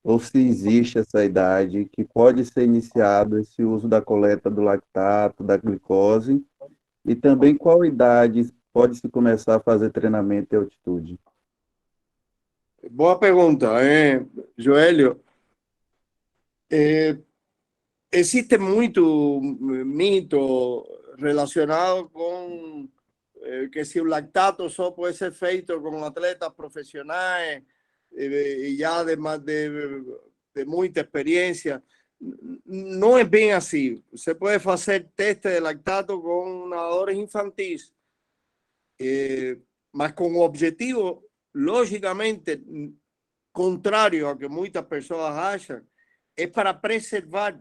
ou se existe essa idade, que pode ser iniciado esse uso da coleta do lactato, da glicose? E também qual idade pode-se começar a fazer treinamento em altitude? Boa pergunta, Joélio. Existe muito mito relacionado com que se o lactato só pode ser feito com atletas profissionais e já de muita experiência. Não é bem assim. Você pode fazer teste de lactato com nadadores infantis, mas com o objetivo, logicamente, contrário ao que muitas pessoas acham, é para preservar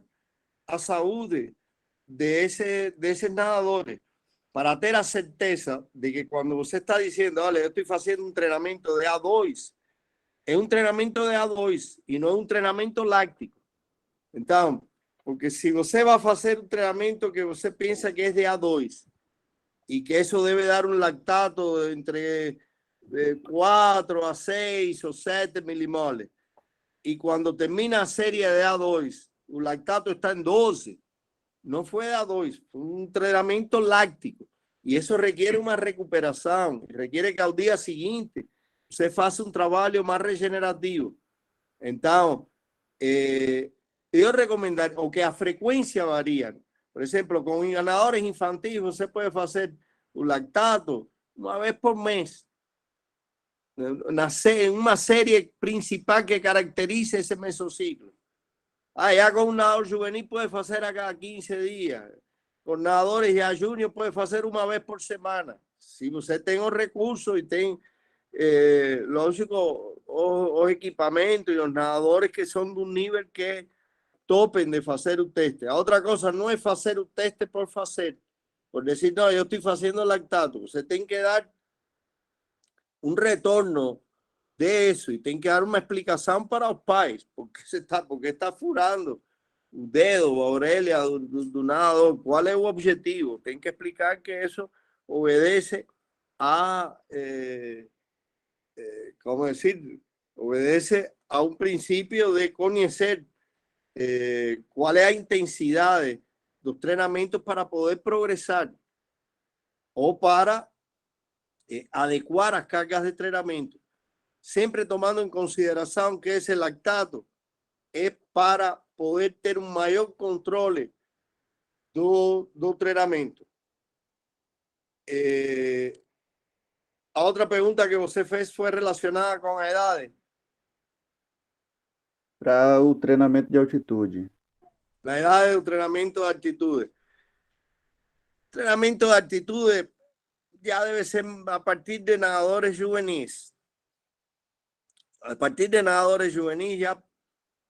a saúde desses nadadores, para ter a certeza de que quando você está dizendo, olha, eu estou fazendo um treinamento de A2, é um treinamento de A2 e não é um treinamento láctico. Então, porque se você vai fazer um treinamento que você pensa que é de A2 e que isso deve dar um lactato entre 4 a 6 ou 7 milimoles, y cuando termina a serie de A2, el lactato está en 12. No fue de A2, fue un entrenamiento láctico. Y eso requiere una recuperación, requiere que al día siguiente se faça un trabajo más regenerativo. Entonces, yo recomendaría, o que a frecuencia varía. Por ejemplo, con ganadores infantiles, você puede hacer un lactato una vez por mes. En una serie principal que caracterice ese mesociclo. Ya con un nadador juvenil puede hacer a cada 15 días. Con nadadores ya junior puede hacer una vez por semana. Si usted tiene los recursos y tiene lógico, los equipamientos y los nadadores que son de un nivel que topen de hacer un teste. Otra cosa no es hacer un teste por hacer. Por decir, no, yo estoy haciendo lactato. Usted tiene que dar un retorno de eso y tem que dar uma explicação para os pais porque está furando o dedo, a orelha do nadador, qual é o objetivo. Tem que explicar que isso obedece a como decir, obedece a um princípio de conhecer qual é a intensidade dos treinamentos para poder progresar ou para adecuar as cargas de entrenamiento. Siempre tomando en consideración que ese lactato es para poder tener un mayor control do entrenamiento. A otra pregunta que você fez fue relacionada con a edad. Para o treinamento de altitude. La edad del entrenamiento de altitude. Treinamento de atitudes ya debe ser a partir de nadadores juveniles. A partir de nadadores juveniles ya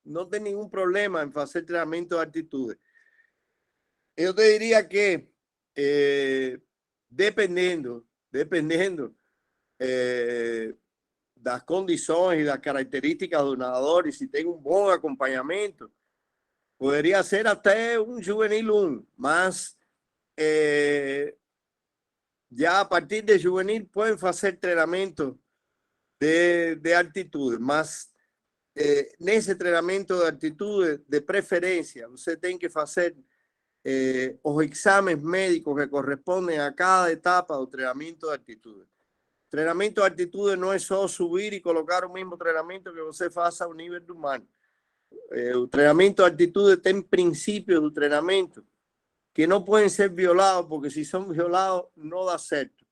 no tem nenhum problema em fazer treinamento de atitude. Eu te diria que, dependendo das condições e das características do nadador, e se tem um bom acompanhamento, poderia ser até um juvenil 1, mas já a partir de juvenil podem fazer treinamento de altitude, mas nesse treinamento de altitude, de preferência, você tem que fazer os exames médicos que correspondem a cada etapa do treinamento de altitude. Treinamento de altitude não é só subir e colocar o mesmo treinamento que você faça ao nível do mar. O treinamento de altitude tem princípios do treinamento que não podem ser violados, porque se são violados, não dá certo.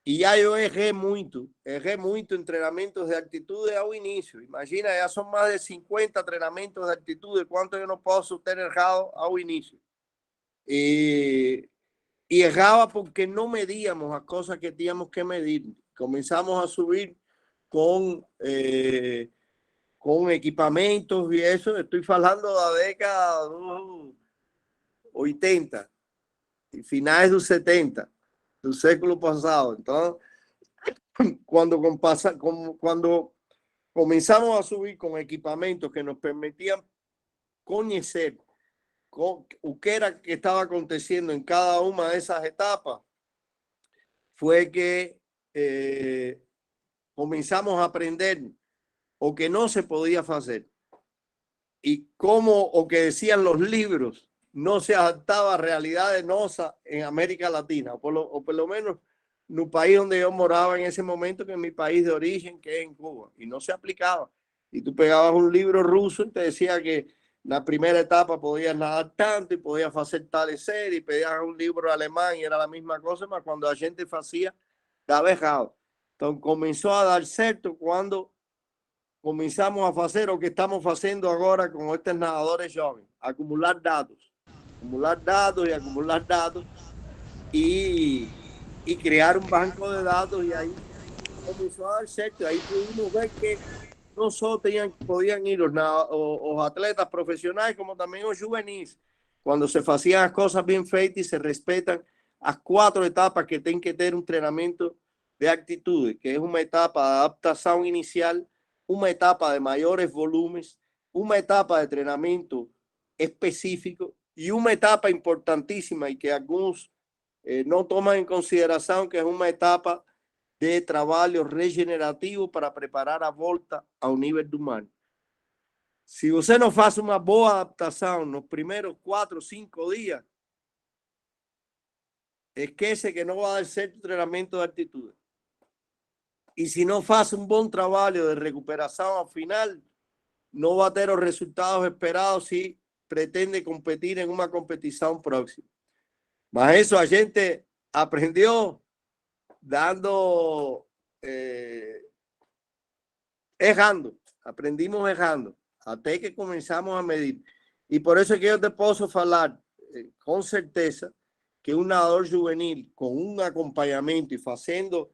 E já eu errei muito em treinamentos de altitude ao início. Imagina, já são mais de 50 treinamentos de altitude, quanto eu não posso ter errado ao início. E errava porque não medíamos as coisas que tínhamos que medir. Começamos a subir com equipamentos e isso. Estou falando da década dos 80 e finais dos 70 do século passado. Então, quando começamos a subir com equipamentos que nos permitiam conhecer o que era que estava acontecendo em cada uma dessas etapas, foi que começamos a aprender o que não se podia fazer e como o que decían los libros no se adaptaba a realidades nossas en América Latina, o por lo menos no país donde yo moraba en ese momento, que es mi país de origen, que es en Cuba, y no se aplicaba. Y tú pegabas un libro ruso y te decía que la primera etapa podías nadar tanto y podías hacer tal serie, y pedías un libro alemán y era la misma cosa, pero cuando la gente hacía, estaba errado. Entonces comenzó a dar certo cuando comenzamos a hacer lo que estamos haciendo ahora con estos nadadores jóvenes, acumular datos y crear un banco de datos, y ahí comenzó a dar certo. Ahí pudimos ver que no solo podían ir los atletas profesionales, como también los juveniles, cuando se hacían las cosas bien feitas y se respetan las 4 etapas que tienen que tener un entrenamiento de actitudes, que es una etapa de adaptación inicial, una etapa de mayores volúmenes, una etapa de entrenamiento específico y una etapa importantísima y que algunos no toman en consideración, que es una etapa de trabalho regenerativo para preparar a volta ao nível do mar. Se você não faz uma boa adaptação nos primeiros 4 ou 5 dias, esquece que não vai dar certo o treinamento de altitude. E se não faz um bom trabalho de recuperação ao final, não vai ter os resultados esperados se pretende competir em uma competição próxima. Mas isso a gente aprendeu errando, aprendimos errando, até que comenzamos a medir. Y por eso es que yo te puedo falar con certeza que un nadador juvenil con un acompañamiento y haciendo,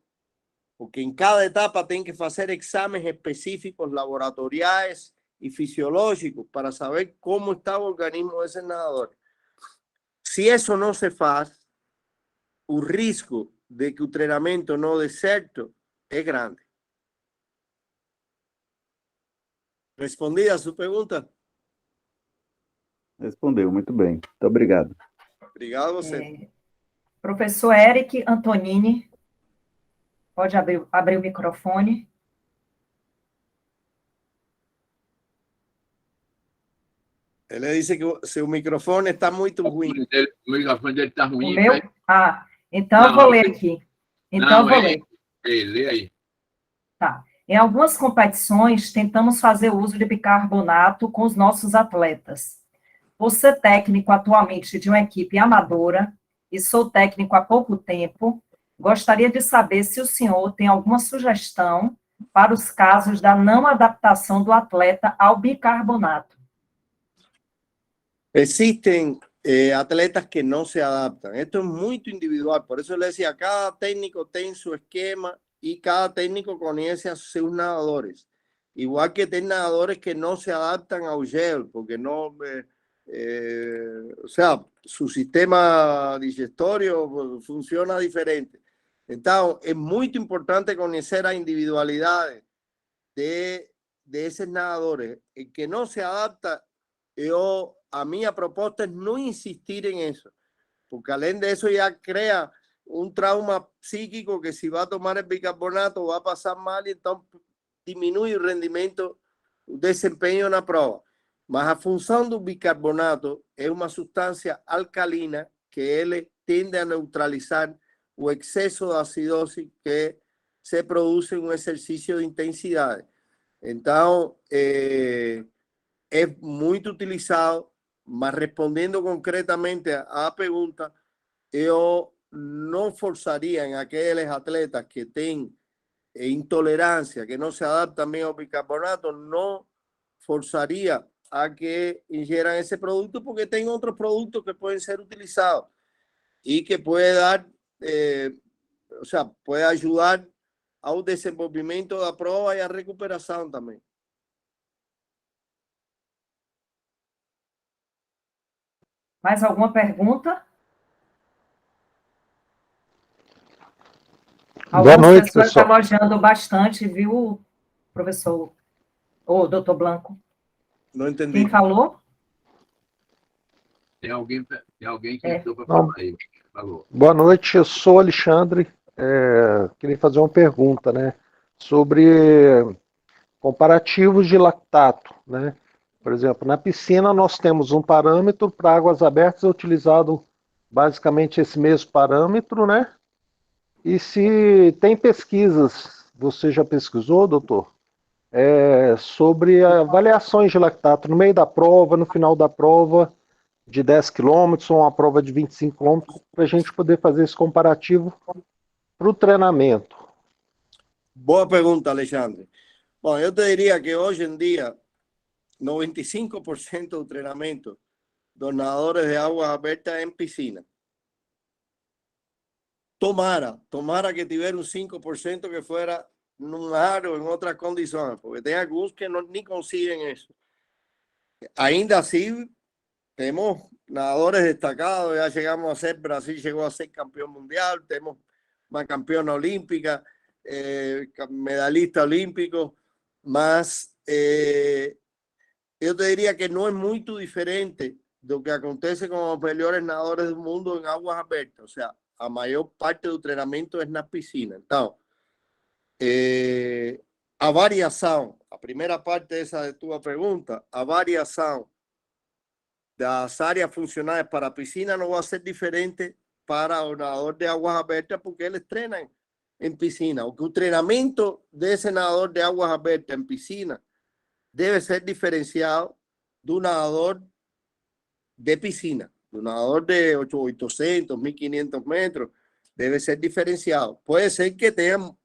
porque en cada etapa tienen que hacer exámenes específicos, laboratoriales y fisiológicos para saber cómo está el organismo de ese nadador. Si eso no se hace, el riesgo de que o treinamento não dê certo é grande. Respondida a sua pergunta? Respondeu, muito bem. Muito obrigado. Obrigado a você. Professor Eric Antonini, pode abrir o microfone. Ele disse que o seu microfone está muito ruim. O microfone dele está ruim. O meu? Então eu vou ler aqui. Lê aí. Tá. Em algumas competições, tentamos fazer uso de bicarbonato com os nossos atletas. Vou ser técnico atualmente de uma equipe amadora e sou técnico há pouco tempo. Gostaria de saber se o senhor tem alguma sugestão para os casos da não adaptação do atleta ao bicarbonato. Existem atletas que no se adaptan. Esto es muy individual, por eso le decía, cada técnico tiene su esquema y cada técnico conoce a sus nadadores. Igual que tiene nadadores que no se adaptan a gel, porque no, o sea, su sistema digestivo funciona diferente. Entonces, es muy importante conocer las individualidades de esos nadadores. El que no se adapta, a mí a propuesta es no insistir en eso, porque além de eso ya crea un trauma psíquico que si va a tomar el bicarbonato va a pasar mal y entonces disminuye el rendimiento, el desempeño en la prueba. Mas a función del bicarbonato es una sustancia alcalina que él tiende a neutralizar o exceso de acidosis que se produce en un ejercicio de intensidad. Entonces, es muy utilizado, mas respondiendo concretamente a la pregunta, yo no forzaría en aquellos atletas que tienen intolerancia, que no se adaptan bien al bicarbonato, no forzaría a que ingieran ese producto porque tienen otros productos que pueden ser utilizados y que puede dar, o sea, puede ayudar ao desenvolvimento da prova e à recuperação também. Mais alguma pergunta? Boa Algumas noite, pessoas estão pessoal. elogiando bastante, viu, professor? Ou doutor Blanco? Não entendi. Quem falou? Tem alguém que entrou para Não. falar aí. Falou. Boa noite, eu sou Alexandre. Queria fazer uma pergunta, né, sobre comparativos de lactato, né? Por exemplo, na piscina nós temos um parâmetro, para águas abertas é utilizado basicamente esse mesmo parâmetro, né? E se tem pesquisas, você já pesquisou, doutor, sobre avaliações de lactato no meio da prova, no final da prova, de 10 quilômetros ou uma prova de 25 quilômetros, para a gente poder fazer esse comparativo para o treinamento? Boa pergunta, Alexandre. Bom, eu te diria que hoje em dia, 95% do treinamento dos nadadores de aguas abertas é em piscina. Tomara que tiver un 5% que fuera en un aro, en otras condiciones, porque hay algunos que no, ni consiguen eso. Ainda así, tenemos nadadores destacados, ya llegamos a ser, Brasil llegó a ser campeón mundial, tenemos una campeona olímpica, medalista olímpico, más, yo te diría que no es muy diferente de lo que acontece con los mejores nadadores del mundo en aguas abiertas, o sea, a mayor parte do treinamento é na piscina. Então, a variação, a primeira parte dessa de tua pergunta, a variação das áreas funcionais para a piscina não vai ser diferente para o nadador de aguas abertas porque eles treinam em piscina. O treinamento desse nadador de aguas abertas em piscina deve ser diferenciado do nadador de piscina. Un nadador de 800, 1500 metros debe ser diferenciado. Puede ser que tengan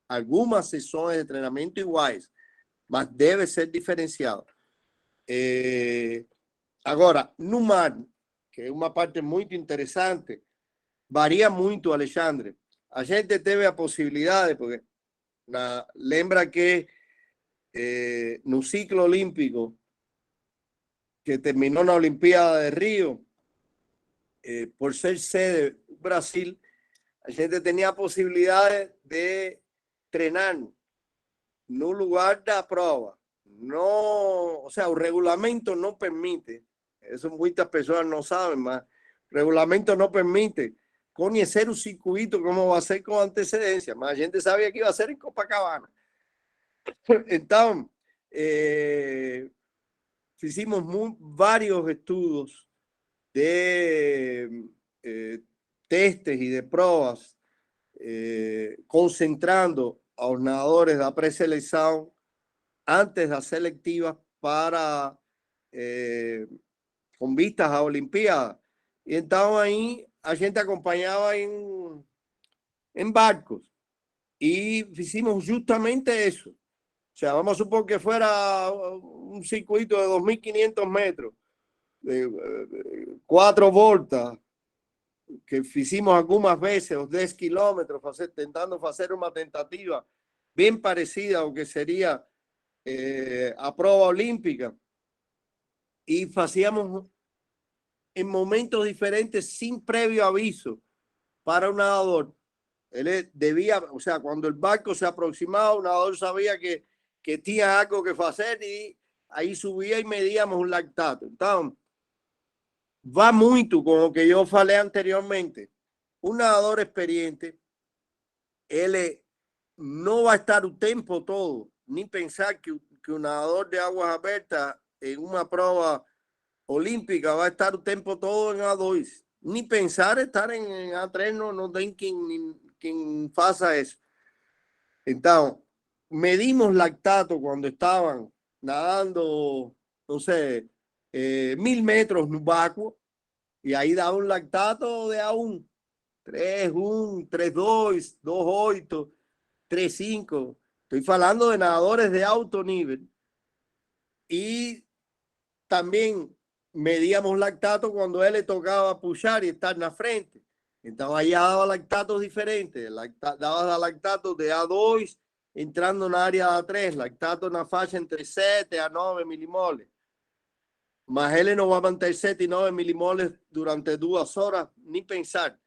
algunas sesiones de entrenamiento iguales, mas debe ser diferenciado. Agora, no mar, que é uma parte muito interessante, varia muito, Alexandre. A gente teve a possibilidade, porque lembra que no ciclo olímpico que terminó na Olimpíada de Río, por ser sede Brasil, a gente tenía posibilidades de treinar no lugar da prova. No, o sea, el reglamento no permite, eso muchas personas no saben, mas el reglamento no permite conocer un circuito como va a ser con antecedencia, mas la gente sabía que iba a ser en Copacabana. Entonces, hicimos varios estudios de testes y de pruebas, concentrando a los nadadores de preselección antes de las selectivas para con vistas a Olimpiadas. Y entonces ahí a gente acompañaba en barcos y hicimos justamente eso. O sea, vamos a suponer que fuera un circuito de 2500 metros. 4 voltas, que hicimos algunas veces, os 10 quilômetros, tentando hacer una tentativa bien parecida a lo que sería a prueba olímpica, y hacíamos en momentos diferentes sin previo aviso para un nadador. Él debía, o sea, cuando el barco se aproximaba, un nadador sabía que tenía algo que hacer y ahí subía y medíamos un lactato. Entonces, va muito con lo que yo falei anteriormente. Un nadador experiente, él no va a estar el tiempo todo, ni pensar que un nadador de aguas abiertas en una prueba olímpica va a estar el tiempo todo en A2, ni pensar estar en A3, no tem quien faça eso. Entonces, medimos lactato cuando estaban nadando, no sé, 1000 metros en un vácuo, y ahí daba un lactato de A1, 3-1, 3-2, 2-8, 3-5. Estoy hablando de nadadores de alto nivel. Y también medíamos lactato cuando él le tocaba pushar y estar en la frente. Entonces allá daba lactatos diferentes. Daba lactatos de A2 entrando en la área de A3, lactato en la fase entre 7 a 9 milimoles. Mas él no va a mantener 7 y 9 milimoles durante 2 horas, ni pensar.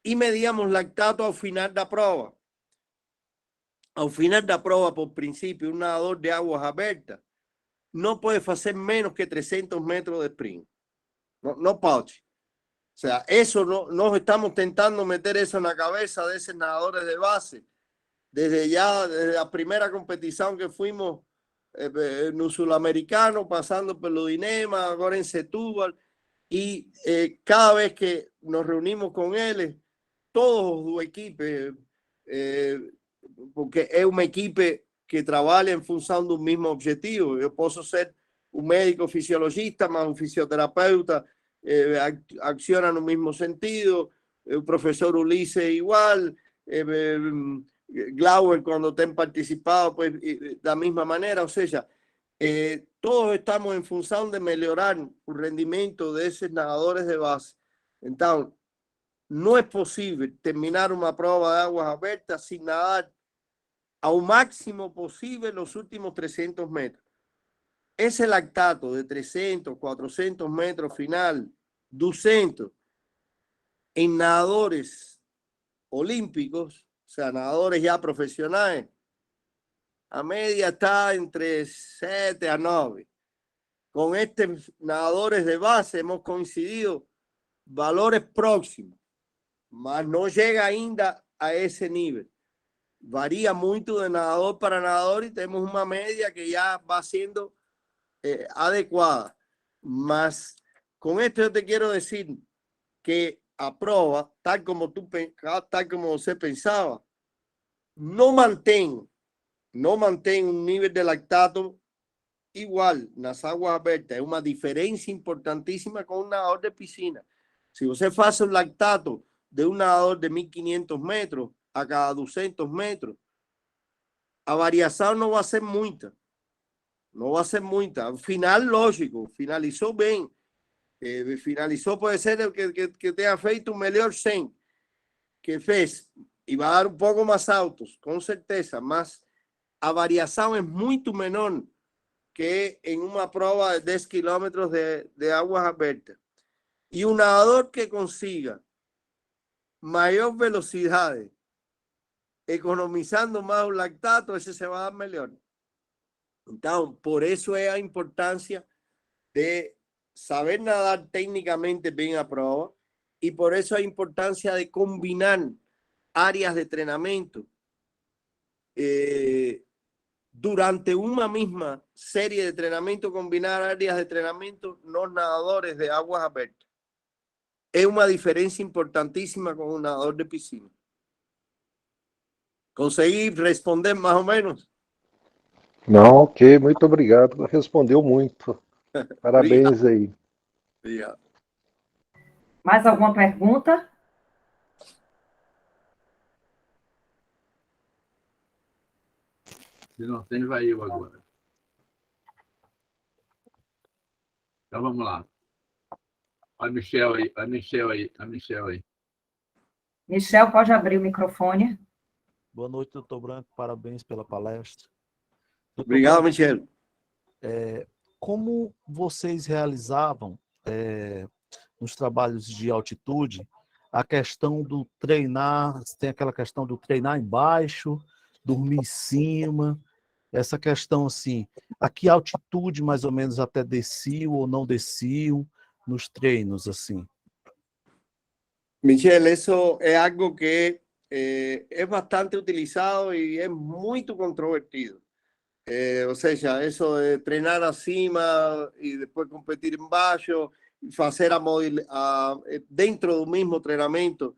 Y medíamos lactato al final de la prueba. Al final de la prueba, por principio, un nadador de aguas abiertas no puede hacer menos que 300 metros de sprint. No pouch. O sea, eso no estamos intentando meter eso en la cabeza de esos nadadores de base. Desde la primera competición que fuimos en un sudamericano, pasando por los Dinema, ahora en Setúbal, y cada vez que nos reunimos con él, todos los equipos, porque es un equipo que trabaja en función de un mismo objetivo. Yo puedo ser un médico fisiologista, más un fisioterapeuta, acciona en un mismo sentido, el profesor Ulises igual, Glauber cuando te han participado, pues de la misma manera, o sea, todos estamos en función de mejorar el rendimiento de esos nadadores de base. Entonces, no es posible terminar una prueba de aguas abiertas sin nadar a un máximo posible los últimos 300 metros. Ese lactato de 300, 400 metros final, 200, en nadadores olímpicos, o sea, nadadores ya profesionales, a media está entre 7 a 9. Con estos nadadores de base hemos coincidido valores próximos, mas no llega ainda a ese nivel. Varía mucho de nadador para nadador y tenemos una media que ya va siendo adecuada. Mas con esto yo te quiero decir que a prueba, tal como usted pensaba, no mantén un nivel de lactato igual en las aguas abiertas. Es una diferencia importantísima con un nadador de piscina. Si usted hace un lactato de un nadador de 1500 metros a cada 200 metros, a variación no va a ser mucha. No va a ser mucha. Al final, lógico, finalizó bien. Finalizó, puede ser el que tenga feito un mejor 100 que fez, y va a dar un poco más altos, con certeza, más a variación es mucho menor que en una prueba de 10 kilómetros de aguas abiertas. Y un nadador que consiga mayor velocidad, economizando más un lactato, ese se va a dar mejor. Entonces, por eso es la importancia de saber nadar técnicamente bien a prueba, y por eso hay importancia de combinar áreas de entrenamiento durante una misma serie de entrenamiento, combinar áreas de entrenamiento, no nadadores de aguas abiertas. Es una diferencia importantísima con un nadador de piscina. ¿Conseguí responder más o menos? Não, ok, muito obrigado. Respondeu muito. Parabéns aí. Obrigado. Mais alguma pergunta? Se não tem, vai eu agora. Então vamos lá. A Michel aí, a Michel aí, a Michel aí. Michel, pode abrir o microfone. Boa noite, doutor Branco. Parabéns pela palestra. Doutor Obrigado, Branco, Michel. como vocês realizavam nos trabalhos de altitude a questão do treinar, tem aquela questão do treinar embaixo, dormir em cima, essa questão assim, a que altitude mais ou menos até desciam ou não desciam nos treinos assim? Michel, eso es algo que es bastante utilizado y es muy controvertido. O sea, eso de treinar acima y después competir en baixo, hacer dentro de un mismo entrenamiento,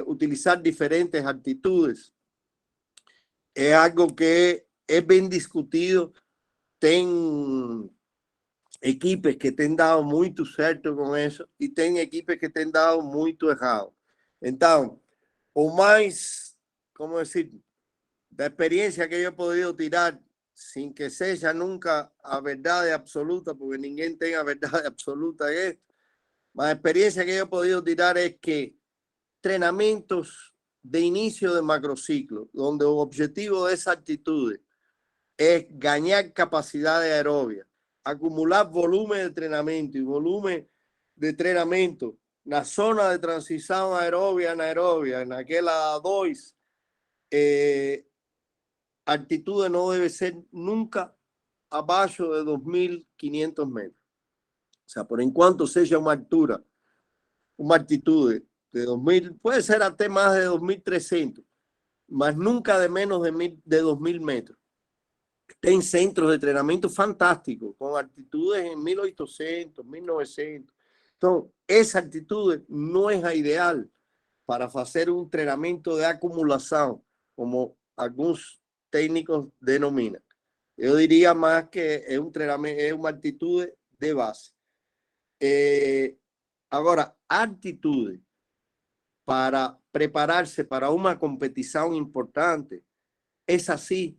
utilizar diferentes altitudes. Es algo que es bien discutido. Ten equipes que te han dado muito certo com isso e tem equipes que te han dado muito errado. Então, o mais, como dizer, da experiência que eu he podido tirar, sin que seja nunca a verdade absoluta, porque ninguém tem a verdade absoluta en esto, mas a experiencia que yo he podido tirar es que entrenamientos de inicio de macrociclo, donde el objetivo de esa actitud es ganar capacidad de aerobia, acumular volumen de entrenamiento y volumen de entrenamiento en la zona de transición aerobia, anaerobia, en aquella 2, altitudes no debe ser nunca abajo de 2.500 metros. O sea, por en cuanto sea una altura, una altitud de 2.000, puede ser hasta más de 2.300, mas nunca de menos de 2.000 metros. Tem centros de entrenamiento fantásticos, con altitudes en 1.800, 1.900. Entonces, esa altitud no es la ideal para hacer un entrenamiento de acumulación, como algunos técnicos denominan. Yo diría más que es un entrenamiento, es una altitud de base. Ahora, altitudes para prepararse para una competición importante, es así.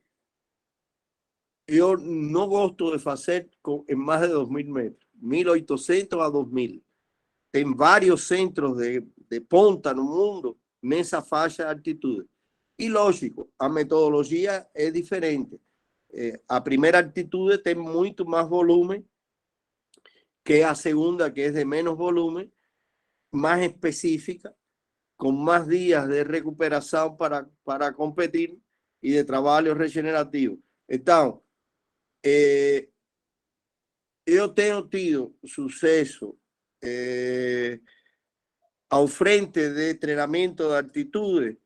Yo no gosto de hacer en más de 2.000 metros, 1.800 a 2.000. En varios centros de ponta no mundo nessa faixa de altitude. E lógico, a metodologia é diferente. A primeira altitude tem muito mais volume que a segunda, que é de menos volume, mais específica, com mais dias de recuperação para competir e de trabalho regenerativo. Então, eu tenho tido sucesso ao frente de treinamento de altitude,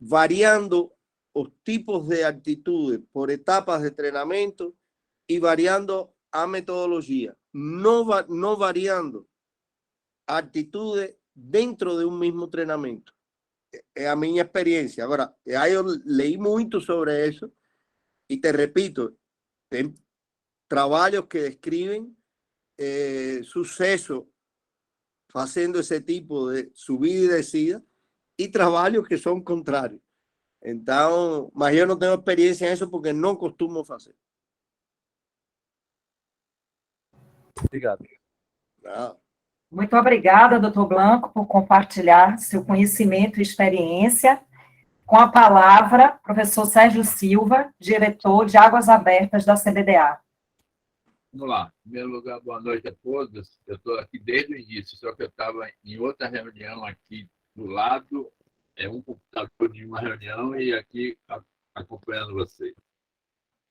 variando os tipos de altitude por etapas de treinamento e variando a metodologia, não variando a altitude dentro de um mesmo treinamento. É a minha experiência. Agora, eu leí muito sobre isso e te repito, tem trabalhos que describen suceso haciendo ese tipo de subida y descida y trabajos que son contrarios. Entonces, mas yo no tengo experiencia en eso porque no costumo hacer. Obrigado. Não. Muito obrigada, doutor Blanco, por compartilhar seu conhecimento e experiência. Com a palavra, professor Sérgio Silva, diretor de Águas Abertas da CBDA. Vamos lá. Em primeiro lugar, boa noite a todos. Eu estou aqui desde o início, só que eu estava em outra reunião aqui do lado, um computador de uma reunião e aqui acompanhando vocês.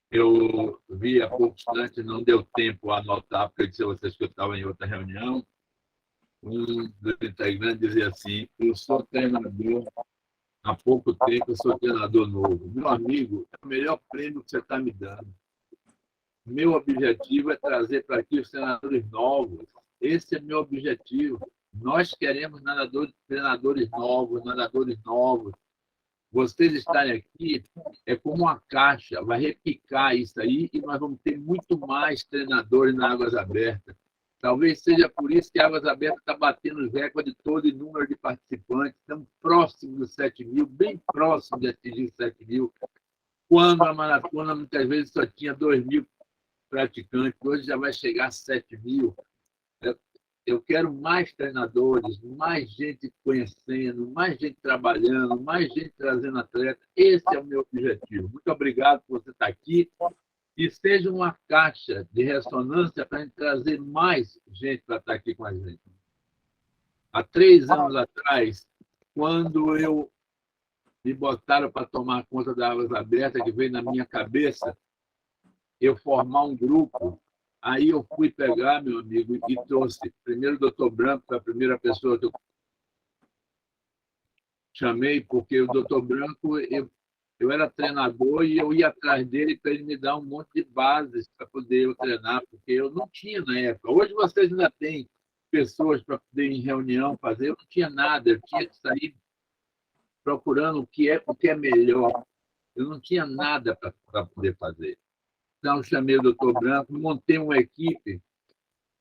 Eu vi há pouco instante, não deu tempo a anotar, porque eu disse a vocês que eu estava em outra reunião. Um dos integrantes dizia assim: eu sou treinador há pouco tempo, eu sou treinador novo. Meu amigo, é o melhor prêmio que você está me dando. Meu objetivo é trazer para aqui os treinadores novos. Esse é meu objetivo. Nós queremos treinadores novos. Vocês estarem aqui é como uma caixa, vai repicar isso aí e nós vamos ter muito mais treinadores na Águas Abertas. Talvez seja por isso que a Águas Abertas está batendo os recordes todo em número de participantes. Estamos próximos dos 7.000, bem próximos de atingir os 7.000. Quando a maratona muitas vezes só tinha 2.000 praticantes, hoje já vai chegar a 7.000. Eu quero mais treinadores, mais gente conhecendo, mais gente trabalhando, mais gente trazendo atleta. Esse é o meu objetivo. Muito obrigado por você estar aqui. E seja uma caixa de ressonância para a gente trazer mais gente para estar aqui com a gente. Há 3 anos atrás, quando me botaram para tomar conta da Águas Abertas, que veio na minha cabeça, eu formar um grupo. Aí eu fui pegar, meu amigo, e trouxe primeiro o Dr. Branco, foi a primeira pessoa que eu chamei, porque o Dr. Branco, eu era treinador e eu ia atrás dele para ele me dar um monte de bases para poder eu treinar, porque eu não tinha na época. Hoje vocês ainda têm pessoas para poder ir em reunião fazer, eu não tinha nada, eu tinha que sair procurando o que é melhor. Eu não tinha nada para poder fazer. Então, eu chamei o Dr. Branco, montei uma equipe,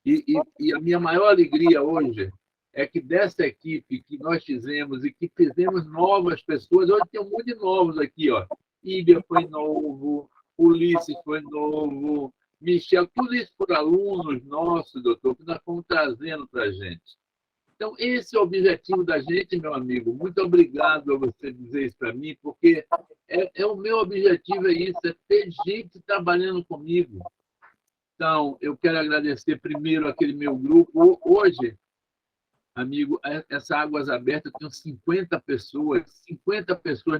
e a minha maior alegria hoje é que dessa equipe que nós fizemos e que fizemos novas pessoas, hoje tem um monte de novos aqui, ó. Íbia foi novo, Ulisses foi novo, Michel, tudo isso por alunos nossos, doutor, que nós fomos trazendo para a gente. Então, esse é o objetivo da gente, meu amigo. Muito obrigado a você dizer isso para mim, porque o meu objetivo é isso, é ter gente trabalhando comigo. Então, eu quero agradecer primeiro aquele meu grupo. Hoje, amigo, essa Águas Abertas tem 50 pessoas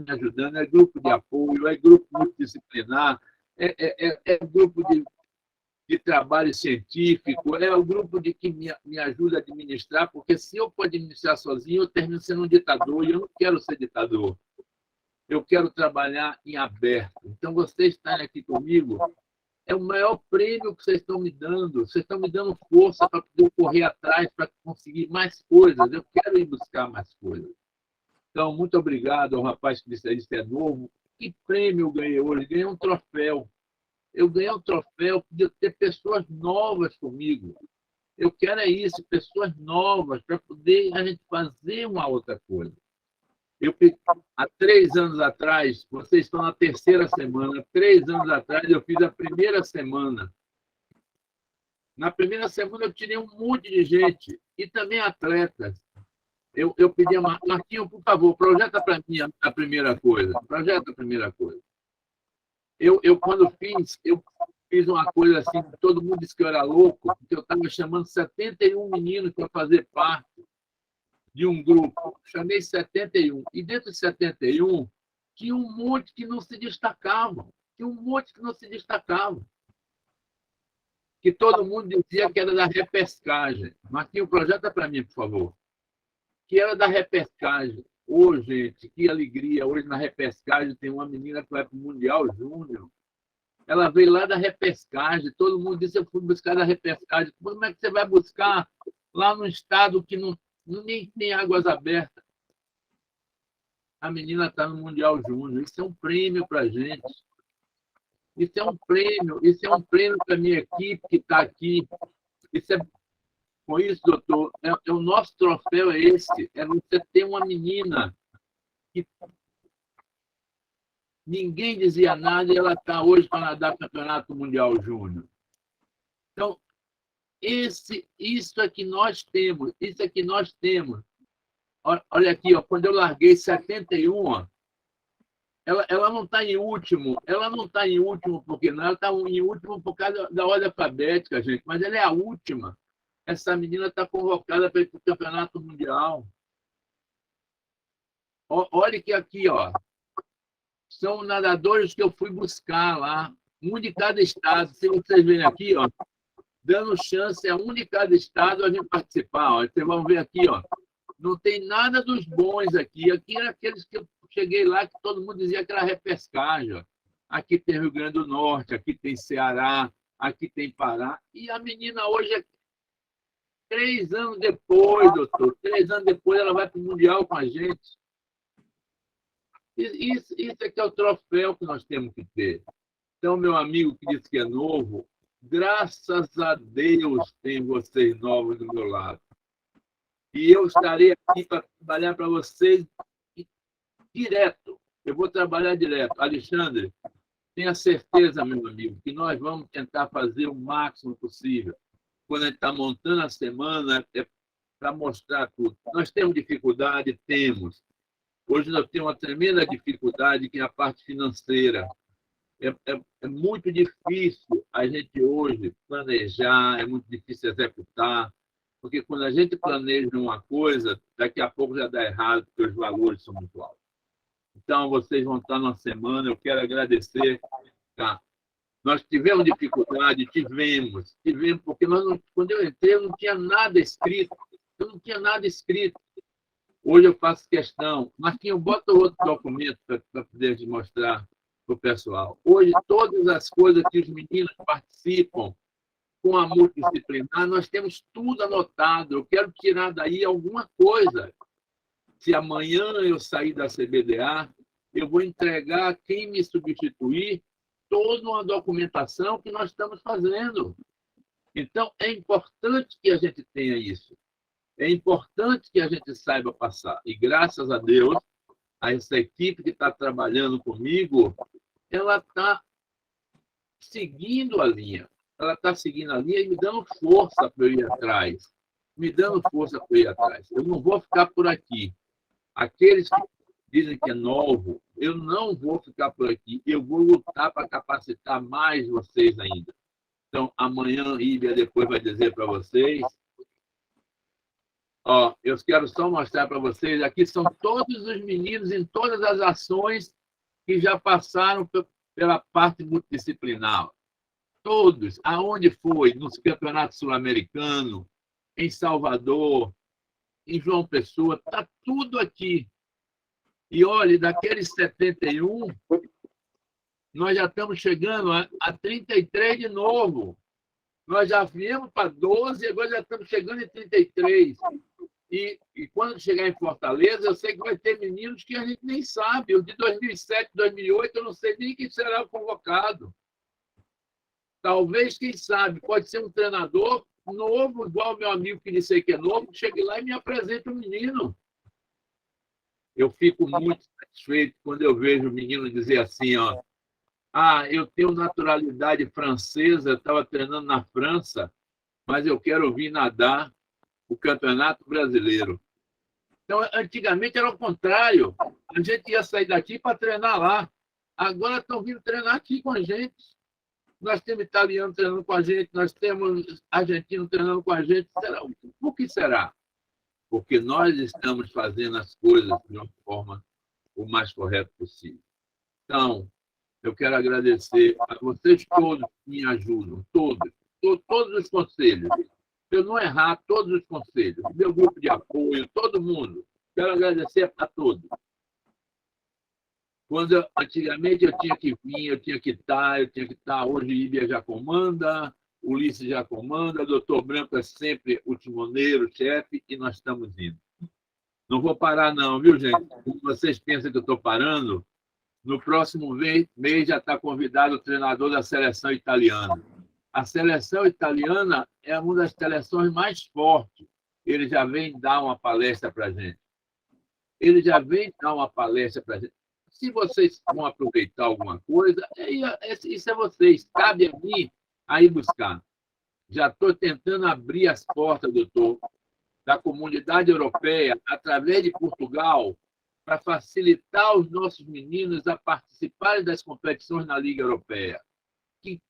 me ajudando, é grupo de apoio, é grupo multidisciplinar, é grupo de trabalho científico, é o grupo que me ajuda a administrar, porque se eu for administrar sozinho, eu termino sendo um ditador, e eu não quero ser ditador. Eu quero trabalhar em aberto. Então, vocês estarem aqui comigo é o maior prêmio que vocês estão me dando. Vocês estão me dando força para poder correr atrás, para conseguir mais coisas. Eu quero ir buscar mais coisas. Então, muito obrigado ao rapaz que disse isso é novo. Que prêmio eu ganhei hoje? Ganhei um troféu. Eu ganhei um troféu de ter pessoas novas comigo. Eu quero isso, pessoas novas, para poder a gente fazer uma outra coisa. Há 3 anos atrás, vocês estão na 3ª semana, 3 anos atrás eu fiz a primeira semana. Na primeira semana eu tirei um monte de gente, e também atletas. Eu pedi a Marquinhos, por favor, projeta para mim a primeira coisa. Projeta a primeira coisa. Quando eu fiz uma coisa assim, todo mundo disse que eu era louco, porque eu estava chamando 71 meninos para fazer parte de um grupo. Chamei 71. E dentro de 71, tinha um monte que não se destacavam. Que todo mundo dizia que era da repescagem. Marquinhos, projeta para mim, por favor. Que era da repescagem. Ô, gente, que alegria. Hoje na repescagem tem uma menina que vai para o Mundial Júnior. Ela veio lá da repescagem. Todo mundo disse que eu fui buscar da repescagem. Como é que você vai buscar lá no estado que nem tem Águas Abertas? A menina está no Mundial Júnior. Isso é um prêmio para a gente. Isso é um prêmio para a minha equipe que está aqui. Com isso, doutor, o nosso troféu é esse. É você ter uma menina que ninguém dizia nada e ela está hoje para nadar Campeonato Mundial Júnior. Então, isso é que nós temos. Olha aqui, ó, quando eu larguei 71, ela não está em último. Ela não está em último porque não. Ela está em último por causa da ordem alfabética, gente. Mas ela é a última. Essa menina está convocada para ir para o Campeonato Mundial. Olha que aqui, ó. São nadadores que eu fui buscar lá. Um de cada estado. Se vocês verem aqui, ó, dando chance a um de cada estado a gente participar. Ó. Vocês vão ver aqui, ó. Não tem nada dos bons aqui. Aqui eram aqueles que eu cheguei lá que todo mundo dizia que era repescagem. Ó. Aqui tem Rio Grande do Norte, aqui tem Ceará, aqui tem Pará. E a menina hoje é 3 anos depois, doutor. 3 anos depois ela vai para o Mundial com a gente. Isso é que é o troféu que nós temos que ter. Então, meu amigo que disse que é novo, graças a Deus tem vocês novos do meu lado. E eu estarei aqui para trabalhar para vocês direto. Eu vou trabalhar direto. Alexandre, tenha certeza, meu amigo, que nós vamos tentar fazer o máximo possível. quando a gente está montando a semana, é para mostrar tudo. Nós temos dificuldade? Temos. Hoje nós temos uma tremenda dificuldade, que é a parte financeira. É muito difícil a gente hoje planejar, é muito difícil executar, porque quando a gente planeja uma coisa, daqui a pouco já dá errado, porque os valores são muito altos. Então, vocês vão estar numa semana, eu quero agradecer. Tá? Nós tivemos dificuldade, tivemos, porque quando eu entrei, eu não tinha nada escrito. Eu não tinha nada escrito. Hoje eu faço questão. Marquinhos, bota outro documento para poder te mostrar para o pessoal. Hoje, todas as coisas que os meninos participam com a multidisciplinar, nós temos tudo anotado. Eu quero tirar daí alguma coisa. Se amanhã eu sair da CBDA, eu vou entregar a quem me substituir toda uma documentação que nós estamos fazendo. Então, é importante que a gente tenha isso. É importante que a gente saiba passar. E, graças a Deus, essa equipe que está trabalhando comigo, ela está seguindo a linha. Ela está seguindo a linha e me dando força para eu ir atrás. Me dando força para eu ir atrás. Eu não vou ficar por aqui. Aqueles que dizem que é novo, eu não vou ficar por aqui. Eu vou lutar para capacitar mais vocês ainda. Então, amanhã, Íbia depois vai dizer para vocês. Ó, eu quero só mostrar para vocês. Aqui são todos os meninos em todas as ações que já passaram pela parte multidisciplinar. Todos. Aonde foi? Nos campeonatos sul-americanos, em Salvador, em João Pessoa, está tudo aqui. E olha, daqueles 71, nós já estamos chegando a 33 de novo. Nós já viemos para 12 e agora já estamos chegando em 33. E quando chegar em Fortaleza, eu sei que vai ter meninos que a gente nem sabe. O de 2007, 2008, eu não sei nem quem será o convocado. Talvez, quem sabe, pode ser um treinador novo, igual o meu amigo que disse que é novo, que chegue lá e me apresente o menino. Eu fico muito satisfeito quando eu vejo o menino dizer assim, ó, eu tenho naturalidade francesa, estava treinando na França, mas eu quero vir nadar o Campeonato Brasileiro. Então, antigamente era o contrário. A gente ia sair daqui para treinar lá. Agora estão vindo treinar aqui com a gente. Nós temos italiano treinando com a gente, nós temos argentino treinando com a gente. Por que será? Porque nós estamos fazendo as coisas de uma forma o mais correta possível. Então, eu quero agradecer a vocês todos que me ajudam, todos os conselhos. Se eu não errar, todos os conselhos, meu grupo de apoio, todo mundo. Quero agradecer a todos. Quando antigamente eu tinha que vir, eu tinha que estar. Hoje o Íbia já comanda, o Ulisses já comanda, o doutor Branco é sempre o timoneiro, o chefe, e nós estamos indo. Não vou parar não, viu, gente? Como vocês pensam que eu estou parando, no próximo mês já está convidado o treinador da seleção italiana. A seleção italiana é uma das seleções mais fortes. Ele já vem dar uma palestra para a gente. Se vocês vão aproveitar alguma coisa, isso é vocês. Cabe a mim aí buscar. Já estou tentando abrir as portas, doutor, da comunidade europeia, através de Portugal, para facilitar os nossos meninos a participarem das competições na Liga Europeia, que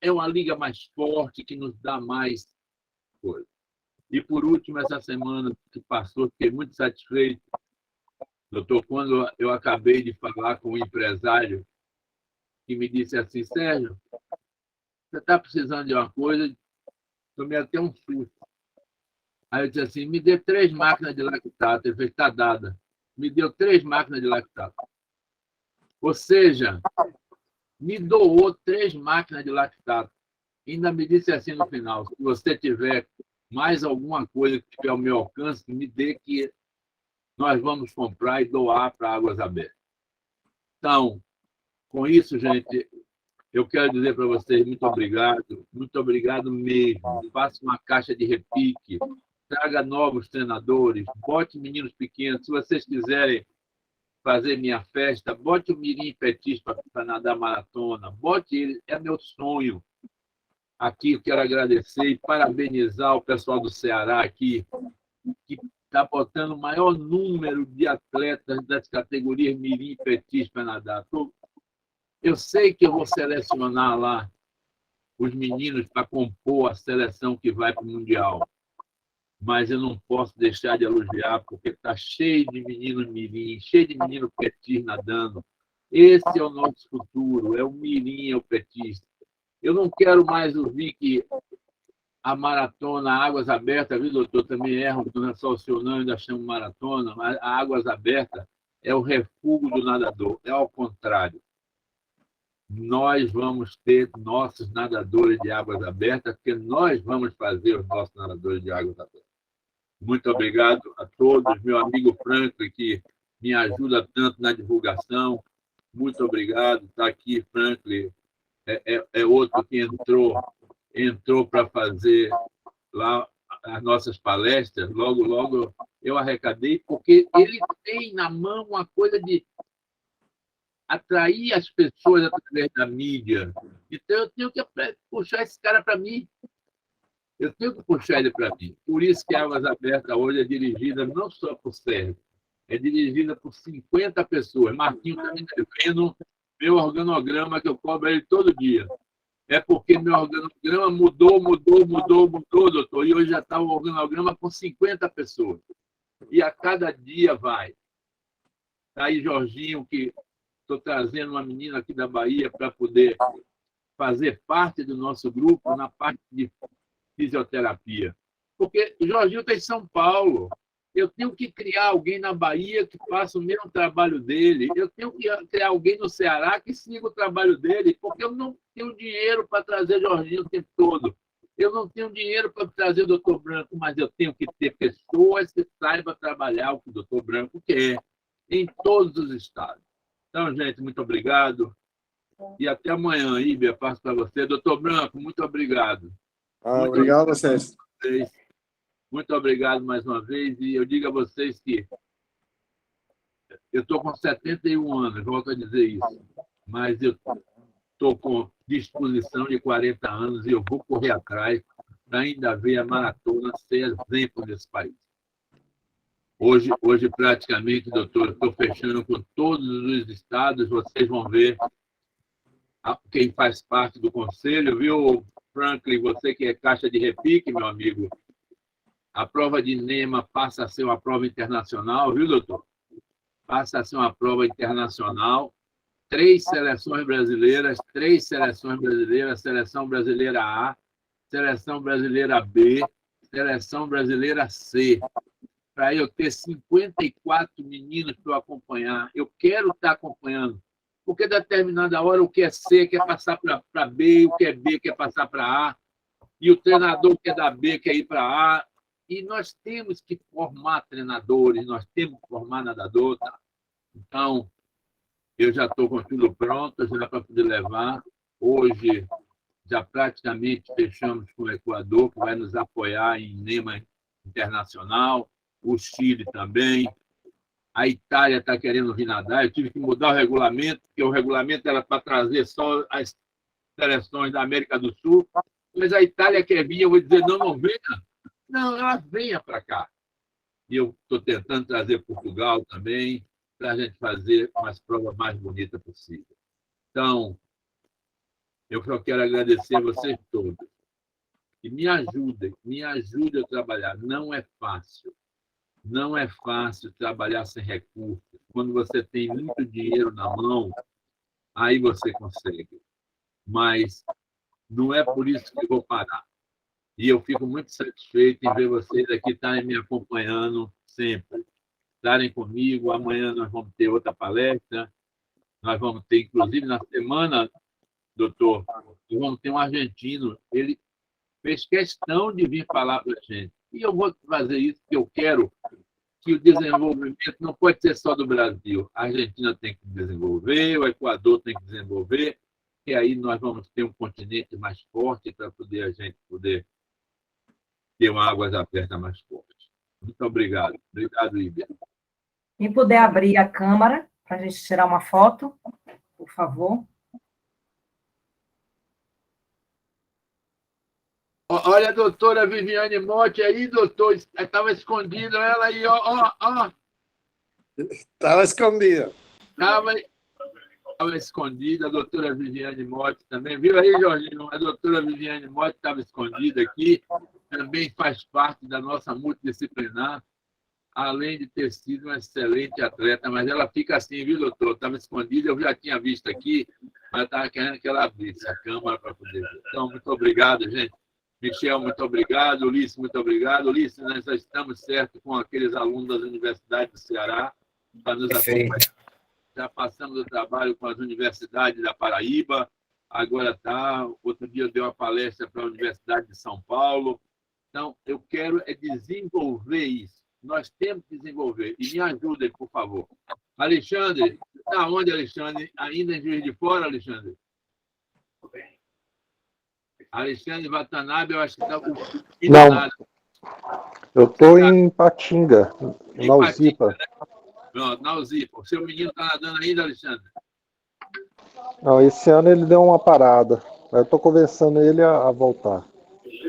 é uma liga mais forte, que nos dá mais coisa. E, por último, essa semana que passou, fiquei muito satisfeito, doutor, quando eu acabei de falar com um empresário que me disse assim, Sérgio, você está precisando de uma coisa, tomei até um susto. Aí eu disse assim, me dê 3 máquinas de lactato. Ele fez, está dada. Me deu 3 máquinas de lactato. Ou seja, me doou 3 máquinas de lactato. Ainda me disse assim no final, se você tiver mais alguma coisa que estiver ao meu alcance, me dê que nós vamos comprar e doar para Águas Abertas. Então, com isso, gente, eu quero dizer para vocês muito obrigado mesmo. Faça uma caixa de repique, traga novos treinadores, bote meninos pequenos. Se vocês quiserem fazer minha festa, bote o Mirim Petis para nadar maratona, bote ele, é meu sonho. Aqui eu quero agradecer e parabenizar o pessoal do Ceará aqui, que está botando o maior número de atletas das categorias mirim e petis para nadar. Eu sei que eu vou selecionar lá os meninos para compor a seleção que vai para o Mundial, mas eu não posso deixar de elogiar, porque está cheio de meninos mirim, cheio de meninos petis nadando. Esse é o nosso futuro, é o mirim, é o petis. Eu não quero mais ouvir que a maratona, águas abertas, viu, doutor? Também erro, não é só o seu nome, ainda chamo maratona, mas a águas abertas é o refúgio do nadador, é ao contrário. Nós vamos ter nossos nadadores de águas abertas, porque nós vamos fazer os nossos nadadores de águas abertas. Muito obrigado a todos, meu amigo Franklin, que me ajuda tanto na divulgação. Muito obrigado, está aqui, Franklin. É outro que entrou para fazer lá as nossas palestras. Logo eu arrecadei, porque ele tem na mão uma coisa de atrair as pessoas através da mídia. Então, eu tenho que puxar esse cara para mim. Eu tenho que puxar ele para mim. Por isso que a Águas Abertas hoje é dirigida não só por Sérgio, é dirigida por 50 pessoas. Marquinhos está me devendo meu organograma, que eu cobro ele todo dia. É porque meu organograma mudou, doutor, e hoje já está o organograma com 50 pessoas. E a cada dia vai. Está aí Jorginho, que estou trazendo uma menina aqui da Bahia para poder fazer parte do nosso grupo na parte de fisioterapia. Porque o Jorginho está em São Paulo. Eu tenho que criar alguém na Bahia que faça o mesmo trabalho dele. Eu tenho que criar alguém no Ceará que siga o trabalho dele, porque eu não tenho dinheiro para trazer Jorginho o tempo todo. Eu não tenho dinheiro para trazer o doutor Branco, mas eu tenho que ter pessoas que saibam trabalhar o que o doutor Branco quer, em todos os estados. Então, gente, muito obrigado. E até amanhã, Íbia, passo para você. Doutor Branco, muito obrigado. Muito obrigado a vocês. Muito obrigado mais uma vez. E eu digo a vocês que eu estou com 71 anos, volto a dizer isso, mas eu estou com disposição de 40 anos e eu vou correr atrás para ainda ver a maratona ser exemplo nesse país. Hoje praticamente, doutor, estou fechando com todos os estados, vocês vão ver quem faz parte do conselho, viu, Franklin, você que é caixa de repique, meu amigo, a prova de NEMA passa a ser uma prova internacional, viu, doutor? Passa a ser uma prova internacional. 3 seleções brasileiras, seleção brasileira A, seleção brasileira B, seleção brasileira C. Para eu ter 54 meninos para eu acompanhar. Eu quero estar acompanhando. Porque, a determinada hora, o que é C quer passar para B, o que é B quer passar para A, e o treinador que é da B quer ir para A. E nós temos que formar treinadores, nós temos que formar nadador. Tá? Então, eu já estou com tudo pronto, já para poder levar. Hoje, já praticamente fechamos com o Equador, que vai nos apoiar em NEMA Internacional, o Chile também. A Itália está querendo vir nadar. Eu tive que mudar o regulamento, porque o regulamento era para trazer só as seleções da América do Sul. Mas a Itália quer vir, eu vou dizer, não venha. Não, ela venha para cá. E eu estou tentando trazer Portugal também, para a gente fazer umas provas mais bonitas possível. Então, eu só quero agradecer a vocês todos. E me ajudem a trabalhar. Não é fácil. Não é fácil trabalhar sem recursos. Quando você tem muito dinheiro na mão, aí você consegue. Mas não é por isso que eu vou parar. E eu fico muito satisfeito em ver vocês aqui estarem me acompanhando sempre. Estarem comigo. Amanhã nós vamos ter outra palestra. Nós vamos ter, inclusive, na semana, doutor, nós vamos ter um argentino. Ele fez questão de vir falar para a gente. E eu vou fazer isso porque eu quero que o desenvolvimento não pode ser só do Brasil. A Argentina tem que desenvolver, o Equador tem que desenvolver, e aí nós vamos ter um continente mais forte para poder a gente poder ter uma águas abertas mais forte. Muito obrigado. Obrigado, Íbia. Quem puder abrir a câmera para a gente tirar uma foto, por favor. Olha a doutora Viviane Motti aí, doutor. Estava escondida ela aí, ó. Estaba escondida. Estava escondida, a doutora Viviane Motti também. Viu aí, Jorginho? A doutora Viviane Motti estava escondida aqui. Também faz parte da nossa multidisciplinar, além de ter sido uma excelente atleta. Mas ela fica assim, viu, doutor? Estava escondida, eu já tinha visto aqui, mas estava querendo que ela abrisse a câmera para poder ver. Então, muito obrigado, gente. Michel, muito obrigado. Ulisses, muito obrigado. Ulisses, nós já estamos certos com aqueles alunos das universidades do Ceará para nos acompanhar. Já passamos o trabalho com as universidades da Paraíba, agora está. Outro dia eu dei uma palestra para a Universidade de São Paulo. Então, eu quero desenvolver isso. Nós temos que desenvolver. E me ajudem, por favor. Alexandre, está onde, Alexandre? Ainda em Juiz de Fora, Alexandre? Alexandre Watanabe, eu acho que está... Não. Eu estou em Patinga, na Uzipa. Né? Pronto, na Uzipa. O seu menino está nadando ainda, Alexandre? Não, esse ano ele deu uma parada. Eu estou conversando ele a voltar.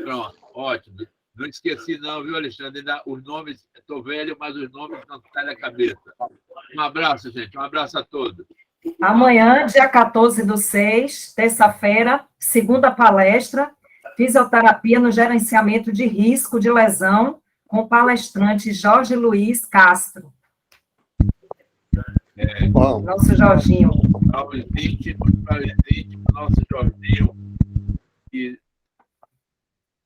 Pronto, ótimo. Não esqueci não, viu, Alexandre? Ainda os nomes, estou velho, mas os nomes não saem da cabeça. Um abraço, gente. Um abraço a todos. Amanhã, dia 14/6, terça-feira, segunda palestra, fisioterapia no gerenciamento de risco de lesão, com o palestrante Jorge Luiz Castro. Nosso Jorginho. Ao presente, nosso Jorginho. E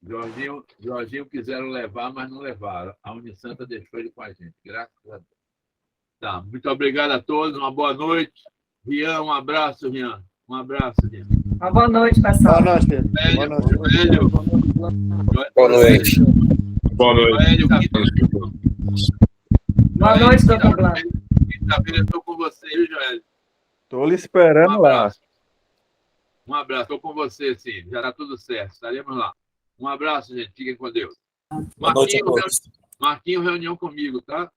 Jorginho quiseram levar, mas não levaram. A Unisanta deixou ele com a gente. Graças a Deus. Tá, muito obrigado a todos. Uma boa noite. Rian, um abraço, Rian. Um abraço, Rian. Uma boa noite, pessoal. Boa noite. Boa noite. Boa noite, doutor Blanco. Quinta-feira eu estou com você, viu, Joel? Estou lhe esperando lá. Um abraço. Estou com você, sim. Já está tudo certo. Estaremos lá. Um abraço, gente. Fiquem com Deus. Boa noite a todos. Marquinho, reunião comigo, tá?